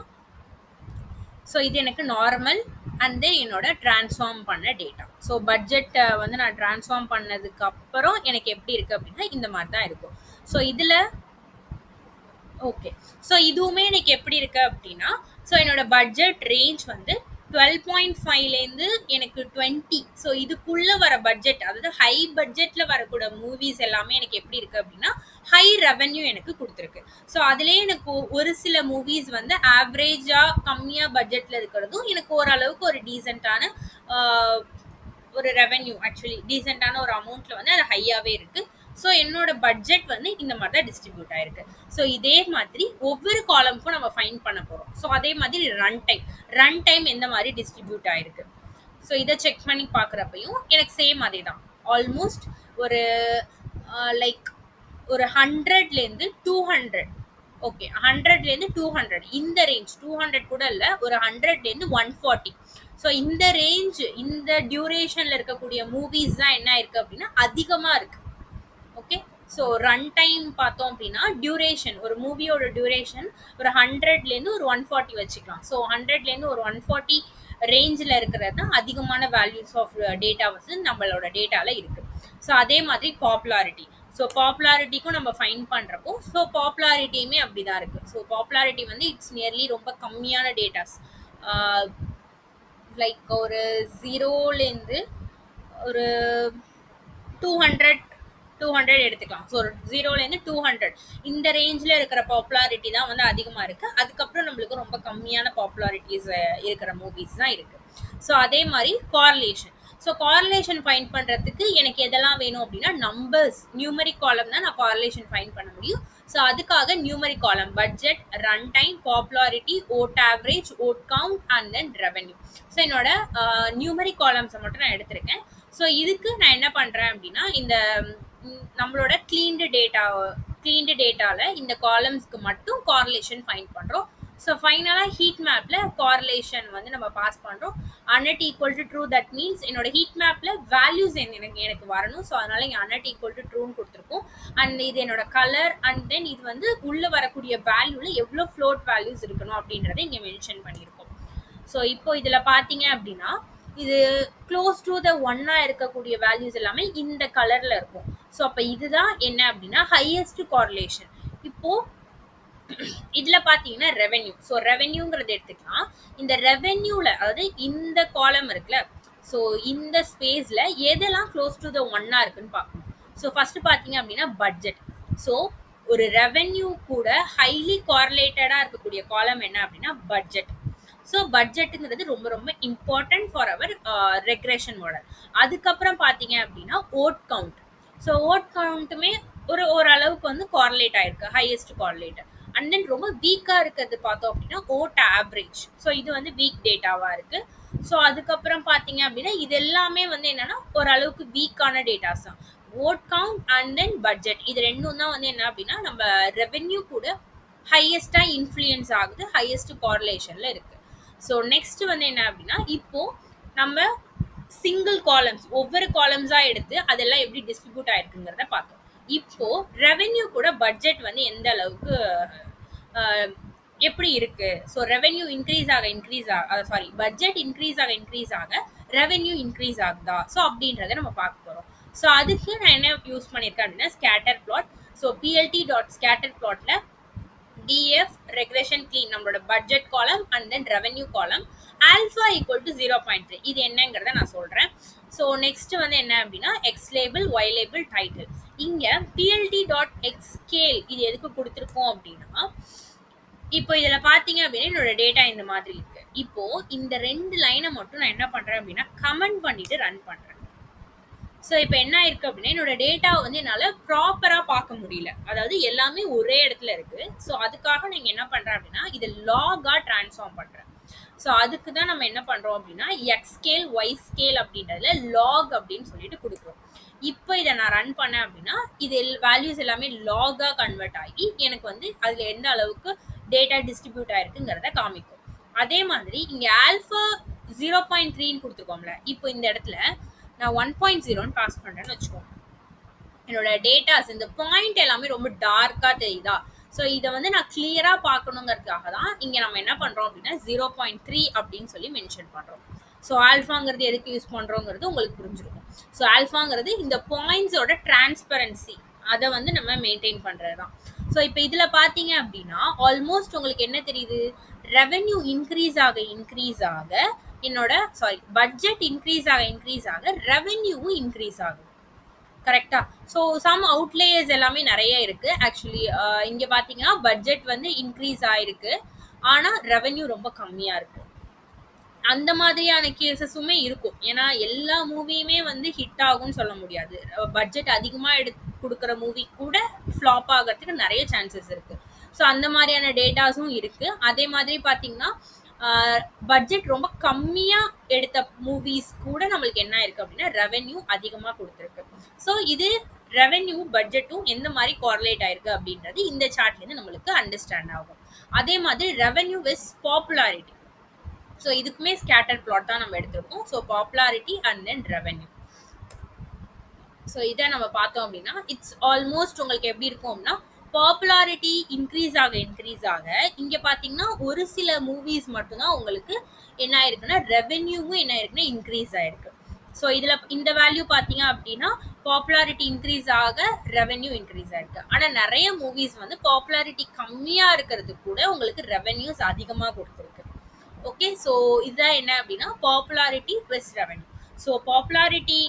ஸோ இது எனக்கு நார்மல் அண்ட் தென் என்னோட ட்ரான்ஸ்ஃபார்ம் பண்ண டேட்டா. ஸோ பட்ஜெட்டை வந்து நான் ட்ரான்ஸ்ஃபார்ம் பண்ணதுக்கு அப்புறம் எனக்கு எப்படி இருக்குது அப்படின்னா இந்த மாதிரி தான் இருக்கும். ஸோ இதில் ஓகே, ஸோ இதுவுமே எனக்கு எப்படி இருக்கு அப்படின்னா ஸோ என்னோட பட்ஜெட் ரேஞ்ச் வந்து 12.5லேருந்து எனக்கு 20. ஸோ இதுக்குள்ளே வர பட்ஜெட், அதாவது ஹை பட்ஜெட்டில் வரக்கூட மூவிஸ் எல்லாமே எனக்கு எப்படி இருக்குது அப்படின்னா ஹை ரெவென்யூ எனக்கு கொடுத்துருக்கு. ஸோ அதுலேயே எனக்கு ஒரு சில மூவிஸ் வந்து ஆவரேஜாக கம்மியாக பட்ஜெட்டில் இருக்கிறதும் எனக்கு ஓரளவுக்கு ஒரு டீசெண்டான ஒரு ரெவென்யூ, ஆக்சுவலி டீசெண்டான ஒரு அமௌண்ட்டில் வந்து அது ஹையாகவே இருக்குது. ஸோ என்னோட பட்ஜெட் வந்து இந்த மாதிரி தான் டிஸ்ட்ரிபியூட் ஆயிருக்கு. ஸோ இதே மாதிரி ஒவ்வொரு காலமுக்கும் நம்ம ஃபைன் பண்ண போகிறோம். ஸோ அதே மாதிரி ரன் டைம் எந்த மாதிரி டிஸ்ட்ரிபியூட் ஆயிருக்கு. ஸோ இதை செக் பண்ணி பார்க்குறப்பையும் எனக்கு சேம் அதே தான். ஆல்மோஸ்ட் ஒரு லைக் ஒரு 100லேருந்து 200, ஓகே 100லேருந்து 200 இந்த ரேஞ்ச், 200 கூட இல்லை, ஒரு 100லேருந்து 140. ஸோ இந்த ரேஞ்ச் இந்த டியூரேஷனில் இருக்கக்கூடிய மூவிஸ் தான் என்ன இருக்குது அப்படின்னா அதிகமாக இருக்குது. ஓகே, ஸோ ரன் டைம் பார்த்தோம் அப்படின்னா டியூரேஷன், ஒரு மூவியோட டியூரேஷன் ஒரு 100லேருந்து ஒரு 140 வச்சுக்கலாம். ஸோ 100லேருந்து ஒரு 140 ரேஞ்சில் இருக்கிறது தான் அதிகமான வேல்யூஸ் ஆஃப் டேட்டா வந்து நம்மளோட டேட்டாவில் இருக்குது. ஸோ அதே மாதிரி பாப்புலாரிட்டி. ஸோ பாப்புலாரிட்டிக்கும் நம்ம ஃபைன் பண்ணுறப்போ ஸோ பாப்புலாரிட்டியுமே அப்படி தான் இருக்குது. ஸோ பாப்புலாரிட்டி வந்து இட்ஸ் நியர்லி ரொம்ப கம்மியான டேட்டாஸ், லைக் ஒரு 0லேருந்து ஒரு 200 எடுத்துக்கலாம். ஸோ 0லேருந்து 200 இந்த ரேஞ்சில் இருக்கிற பாப்புலாரிட்டி தான் வந்து அதிகமாக இருக்குது. அதுக்கப்புறம் நம்மளுக்கு ரொம்ப கம்மியான பாப்புலாரிட்டிஸ் இருக்கிற மூவிஸ் தான் இருக்குது. ஸோ அதே மாதிரி கார்லேஷன். ஸோ கார்லேஷன் ஃபைன் பண்ணுறதுக்கு எனக்கு எதெல்லாம் வேணும் அப்படின்னா நம்பர்ஸ், நியூமரிக் காலம் தான் நான் கார்லேஷன் ஃபைன் பண்ண முடியும். ஸோ அதுக்காக numeric column budget, run time, popularity, vote average, vote count and then revenue. So என்னோட நியூமரிக் காலம்ஸை மட்டும் நான் எடுத்திருக்கேன். ஸோ இதுக்கு நான் என்ன பண்ணுறேன் அப்படின்னா இந்த நம்மளோட கிளீன்டு டேட்டாவில் இந்த காலம்ஸ்க்கு மட்டும் கார்லேஷன் ஃபைன் பண்ணுறோம். ஸோ ஃபைனலாக ஹீட் மேப்பில் கார்லேஷன் வந்து நம்ம பாஸ் பண்ணுறோம். Annot equal to true, that means என்னோட ஹீட் மேப்பில் வேல்யூஸ் எனக்கு வரணும். ஸோ அதனால் இங்கே அன்னட் ஈக்குவல் டு ட்ரூன்னு கொடுத்துருக்கோம். அண்ட் இது என்னோட கலர் அண்ட் தென் இது வந்து உள்ளே வரக்கூடிய வேல்யூவில் எவ்வளோ ஃப்ளோட் வேல்யூஸ் இருக்கணும் அப்படின்றத இங்கே மென்ஷன் பண்ணியிருக்கோம். ஸோ இப்போ இதில் பார்த்தீங்க அப்படின்னா இது க்ளோஸ் டு த ஒன்னா இருக்கக்கூடிய வேல்யூஸ் எல்லாமே இந்த கலரில் இருக்கும். ஸோ அப்போ இதுதான் என்ன அப்படின்னா ஹையஸ்ட் கார்லேஷன். இப்போது இதில் பார்த்தீங்கன்னா ரெவென்யூ. ஸோ ரெவென்யூங்கிறது எடுத்துக்கலாம். இந்த ரெவென்யூவில் அதாவது இந்த காலம் இருக்குல்ல, ஸோ இந்த ஸ்பேஸில் எதெல்லாம் க்ளோஸ் டு த ஒன்னா இருக்குன்னு பார்க்கணும். ஸோ ஃபஸ்ட்டு பார்த்தீங்க அப்படின்னா பட்ஜெட். ஸோ ஒரு ரெவென்யூ கூட ஹைலி கார்லேட்டடா இருக்கக்கூடிய காலம் என்ன அப்படின்னா பட்ஜெட். ஸோ பட்ஜெட்டுங்கிறது ரொம்ப ரொம்ப important for our regression model. அதுக்கப்புறம் பார்த்தீங்க அப்படின்னா ஓட் கவுண்ட். ஸோ ஓட் கவுண்ட்டுமே ஓரளவுக்கு வந்து கார்லேட் ஆயிருக்கு, ஹையஸ்ட் கார்லேட். அண்ட் தென் ரொம்ப வீக்கா இருக்கிறது பார்த்தோம் அப்படின்னா ஓட் ஆவரேஜ். ஸோ இது வந்து வீக் டேட்டாவா இருக்கு. ஸோ அதுக்கப்புறம் பார்த்தீங்க அப்படின்னா இது எல்லாமே வந்து என்னன்னா ஓரளவுக்கு வீக்கான டேட்டாஸ் தான். Vote count and then budget இது ரெண்டும் தான் வந்து என்ன அப்படின்னா நம்ம ரெவென்யூ கூட ஹையஸ்டா இன்ஃப்ளூயன்ஸ் ஆகுது, ஹையஸ்ட் கார்லேஷன்ல இருக்கு. ஸோ நெக்ஸ்ட் வந்து என்ன அப்படின்னா இப்போ நம்ம சிங்கிள் காலம்ஸ் ஒவ்வொரு காலம்ஸா எடுத்து அதெல்லாம் எப்படி டிஸ்ட்ரிபியூட் ஆயிருக்குங்கிறத பார்த்தோம். இப்போ ரெவென்யூ கூட பட்ஜெட் வந்து எந்த அளவுக்கு எப்படி இருக்கு. ஸோ ரெவென்யூ இன்க்ரீஸ் ஆக சாரி பட்ஜெட் இன்க்ரீஸ் ஆக ரெவென்யூ இன்க்ரீஸ் ஆகுதா ஸோ அப்படின்றத நம்ம பார்க்க போறோம். ஸோ அதுக்கு நான் என்ன யூஸ் பண்ணியிருக்கேன் அப்படின்னா scatter plot. So PLT dot scatter பிளாட்ல டிஎஃப் ரெக்ரெஷன் கிளீன் நம்மளோட budget column and then revenue column alpha equal to 0.3 இது என்னங்கிறத நான் சொல்றேன். ஸோ நெக்ஸ்ட் வந்து என்ன அப்படின்னா X label Y label title. இங்க பிஎல்டி டாட் எக்ஸ் ஸ்கேல் இது எதுக்கு கொடுத்துருக்கோம் அப்படின்னா இப்போ இதுல பாத்தீங்க அப்படின்னா என்னோட டேட்டா இந்த மாதிரி இருக்கு. இப்போ இந்த 2 லைனை மட்டும் நான் என்ன பண்றேன் அப்படின்னா கமெண்ட் பண்ணிட்டு ரன் பண்றேன். ஸோ இப்போ என்ன ஆயிருக்கு அப்படின்னா என்னோட டேட்டாவை வந்து என்னால் ப்ராப்பராக பார்க்க முடியல, அதாவது எல்லாமே ஒரே இடத்துல இருக்கு. ஸோ அதுக்காக நீங்கள் என்ன பண்ணுறேன் அப்படின்னா இதை லாகாக ட்ரான்ஸ்ஃபார்ம் பண்ணுறேன். ஸோ அதுக்கு தான் நம்ம என்ன பண்ணுறோம் அப்படின்னா எக்ஸ் ஸ்கேல் ஒய் ஸ்கேல் அப்படின்றதுல லாக் அப்படின்னு சொல்லிட்டு கொடுக்குறோம். இப்போ இதை நான் ரன் பண்ணேன் அப்படின்னா இது வேல்யூஸ் எல்லாமே லாகாக கன்வெர்ட் ஆகி எனக்கு வந்து அதில் எந்த அளவுக்கு டேட்டா டிஸ்ட்ரிபியூட் ஆயிருக்குங்கிறத காமிக்கும். அதே மாதிரி இங்கே ஆல்ஃபா 0.3 கொடுத்துருக்கோம்ல, இப்போ இந்த இடத்துல நான் 1.0 பாஸ் பண்றேன்னு வச்சுக்கோங்க. என்னோட டேட்டாஸ் இந்த பாயிண்ட் எல்லாமே ரொம்ப டார்க்கா தெரியுதா. ஸோ இதை வந்து நான் கிளியரா பார்க்கணுங்கிறதுக்காக தான் இங்க நம்ம என்ன பண்றோம் அப்படின்னா 0.3 அப்படின்னு சொல்லி மென்ஷன் பண்றோம். ஸோ ஆல்ஃபாங்கிறது எதுக்கு யூஸ் பண்றோங்கிறது உங்களுக்கு புரிஞ்சிருக்கும். ஸோ ஆல்ஃபாங்கிறது இந்த பாயிண்ட்ஸோட டிரான்ஸ்பரன்சி அதை வந்து நம்ம மெயின்டைன் பண்றது தான். ஸோ இப்போ இதுல பாத்தீங்க அப்படின்னா ஆல்மோஸ்ட் உங்களுக்கு என்ன தெரியுது, ரெவென்யூ இன்க்ரீஸ் ஆக என்னோட பட்ஜெட் இன்க்ரீஸ் ஆக ரெவென்யூவும் இன்க்ரீஸ் ஆகுது. கரெக்டா. ஸோ சம் அவுட்லேயர்ஸ் எல்லாமே நிறைய இருக்கு. ஆக்சுவலி இங்க பாத்தீங்கன்னா பட்ஜெட் வந்து இன்க்ரீஸ் ஆயிருக்கு, ஆனா ரெவென்யூ ரொம்ப கம்மியா இருக்கு. அந்த மாதிரியான கேசஸுமே இருக்கும். ஏன்னா எல்லா மூவியுமே வந்து ஹிட் ஆகும்னு சொல்ல முடியாது. பட்ஜெட் அதிகமா கொடுக்குற மூவி கூட ஃப்ளாப் ஆகிறதுக்கு நிறைய சான்சஸ் இருக்கு. ஸோ அந்த மாதிரியான டேட்டாஸும் இருக்கு. அதே மாதிரி பாத்தீங்கன்னா பட்ஜெட் ரொம்ப கம்மியா எடுத்த மூவிஸ் கூட நம்மளுக்கு என்ன இருக்கு அப்படின்னா ரெவென்யூ அதிகமா கொடுத்துருக்கு. ஸோ இது ரெவென்யூ பட்ஜெட்டும் எந்த மாதிரி கார்லேட் ஆயிருக்கு அப்படின்றது இந்த சார்ட்ல இருந்து நம்மளுக்கு அண்டர்ஸ்டாண்ட் ஆகும். அதே மாதிரி ரெவென்யூ விஸ் பாப்புலாரிட்டி. ஸோ இதுக்குமே ஸ்கேட்டர் பிளாட் தான் நம்ம எடுத்திருக்கோம். So popularity and then revenue. So இதை நம்ம பார்த்தோம் அப்படின்னா இட்ஸ் ஆல்மோஸ்ட் உங்களுக்கு எப்படி இருக்கும் அப்படின்னா பாப்புலாரிட்டி இன்க்ரீஸ் ஆக இங்க பாத்தீங்கன்னா ஒரு சில மூவிஸ் மட்டும்தான் உங்களுக்கு என்ன ஆயிருக்குன்னா ரெவென்யூவும் என்ன ஆயிருக்குன்னா இன்க்ரீஸ் ஆயிருக்கு. ஸோ இதுல இந்த வேல்யூ பாத்தீங்க அப்படின்னா பாப்புலாரிட்டி இன்க்ரீஸ் ஆக ரெவென்யூ இன்க்ரீஸ் ஆயிருக்கு. ஆனா நிறைய மூவிஸ் வந்து பாப்புலாரிட்டி கம்மியா இருக்கிறது கூட உங்களுக்கு ரெவென்யூஸ் அதிகமா கொடுத்துருக்கு. ஓகே. ஸோ இதுதான் என்ன அப்படின்னா popularity plus revenue. So popularity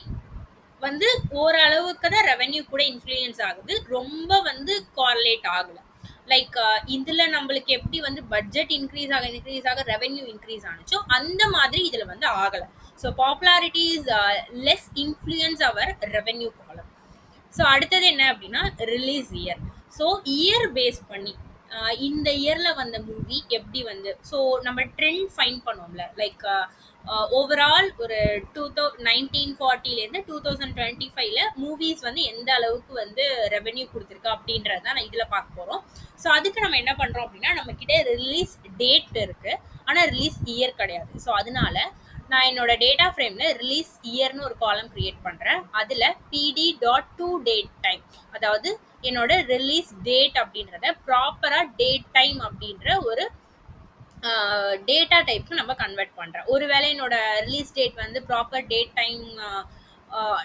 வந்து ஓரளவுக்கு தான் ரெவென்யூ கூட இன்ஃப்ளூயன்ஸ் ஆகுது, ரொம்ப வந்து கார்லேட் ஆகல. லைக் இதுல நம்மளுக்கு எப்படி வந்து பட்ஜெட் இன்க்ரீஸ் ஆக ரெவென்யூ இன்க்ரீஸ் ஆனிச்சோ அந்த மாதிரி இதுல வந்து ஆகல. So popularity is less influence our revenue column. So அடுத்தது என்ன அப்படின்னா release year. So year base பண்ணி இந்த இயர்ல வந்த மூவி எப்படி வந்து ஸோ நம்ம ட்ரெண்ட் ஃபைன் பண்ணோம்ல, லைக் ஓவரால் ஒரு 1940லேருந்து 2025ல மூவிஸ் வந்து எந்த அளவுக்கு வந்து ரெவென்யூ கொடுத்துருக்கு அப்படின்றது தான் இதில் பார்க்க போகிறோம். ஸோ அதுக்கு நம்ம என்ன பண்ணுறோம் அப்படின்னா நம்ம கிட்ட ரிலீஸ் டேட் இருக்கு, ஆனால் ரிலீஸ் இயர் கிடையாது. ஸோ அதனால நான் என்னோட டேட்டா ஃப்ரேம்ல ரிலீஸ் இயர்னு ஒரு காலம் கிரியேட் பண்றேன். அதுல pd.toDateTime, அதாவது என்னோட ரிலீஸ் டேட் அப்படின்றத ப்ராப்பரா டேட் டைம் அப்படின்ற ஒரு டேட்டா டைப்க்கு நம்ம கன்வெர்ட் பண்றேன். ஒருவேளை என்னோட ரிலீஸ் டேட் வந்து ப்ராப்பர் டேட் டைம்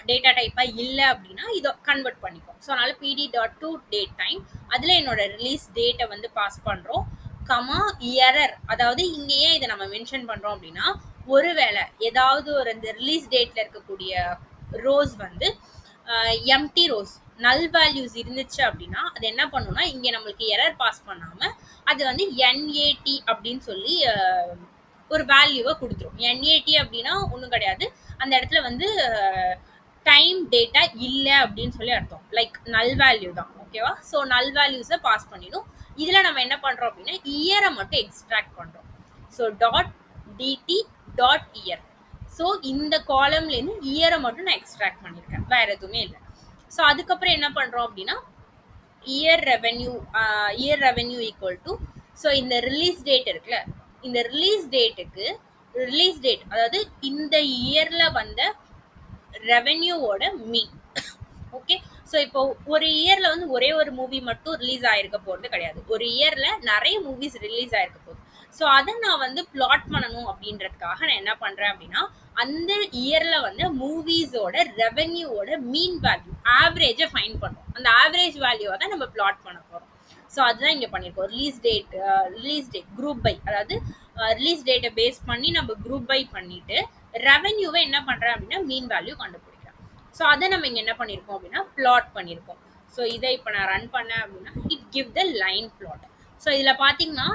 டேட்டா டைப்பா இல்லை அப்படின்னா இதை கன்வெர்ட் பண்ணிக்கும். ஸோ அதனால pd.toDateTime அதுல என்னோட ரிலீஸ் டேட்டை வந்து பாஸ் பண்றோம், கமா எரர். அதாவது இங்க ஏன் இதை நம்ம மென்ஷன் பண்றோம் அப்படின்னா ஒருவேளை ஏதாவது ஒரு இந்த ரிலீஸ் டேட்ல இருக்கக்கூடிய ரோஸ் வந்து எம்டி ரோஸ் நல் வேல்யூஸ் இருந்துச்சு அப்படின்னா அது என்ன பண்ணும்னா இங்க நம்மளுக்கு எரர் பாஸ் பண்ணாம அது வந்து NAT அப்படின்னு சொல்லி ஒரு வேல்யூவை கொடுத்துரும். NAT அப்படின்னா ஒன்றும் கிடையாது, அந்த இடத்துல வந்து டைம் டேட்டா இல்லை அப்படின்னு சொல்லி அர்த்தம். லைக் நல் வேல்யூ தான். ஓகேவா? ஸோ நல் வேல்யூஸை பாஸ் பண்ணிடும். இதில் நம்ம என்ன பண்ணுறோம் அப்படின்னா இயரை மட்டும் எக்ஸ்ட்ராக்ட் பண்ணுறோம். So dot DT dot year. So இந்த காலம்லேருந்து இயரை மட்டும் நான் எக்ஸ்ட்ராக்ட் பண்ணியிருக்கேன், வேற எதுவுமே இல்லை. ஸோ அதுக்கப்புறம் என்ன பண்ணுறோம் அப்படின்னா year revenue equal to, so இந்த ரிலீஸ் டேட் இருக்குல்ல, இந்த ரிலீஸ் டேட் அதாவது இந்த இயர்ல வந்த ரெவென்யூவோட மீன். ஓகே, ஸோ இப்போ ஒரு இயர்ல வந்து ஒரே ஒரு மூவி மட்டும் ரிலீஸ் ஆயிருக்க போறது கிடையாது, ஒரு இயர்ல நிறைய மூவிஸ் ரிலீஸ் ஆயிருக்க போகுது. ஸோ அதை நான் வந்து பிளாட் பண்ணணும் அப்படின்றதுக்காக நான் என்ன பண்றேன் அப்படின்னா அந்த இயர்ல வந்து மூவிஸோட ரெவென்யூவோட மீன் வேல்யூ ஆவரேஜை ஃபைண்ட் பண்ணுறோம். அந்த ஆவரேஜ் வேல்யூவை தான் நம்ம பிளாட் பண்ண போறோம். ஸோ அதுதான் இங்கே பண்ணியிருக்கோம். ரிலீஸ் டேட் குரூப் பை, அதாவது ரிலீஸ் டேட்டை பேஸ் பண்ணி நம்ம குரூப் பை பண்ணிட்டு ரெவென்யூவை என்ன பண்ணுறேன் அப்படின்னா மீன் வேல்யூ கண்டுபிடிக்கிறேன். ஸோ அதை நம்ம இங்கே என்ன பண்ணியிருக்கோம் அப்படின்னா பிளாட் பண்ணியிருக்கோம். ஸோ இதை இப்போ நான் ரன் பண்ணேன் அப்படின்னா it give the line plot. So இதில் பார்த்தீங்கன்னா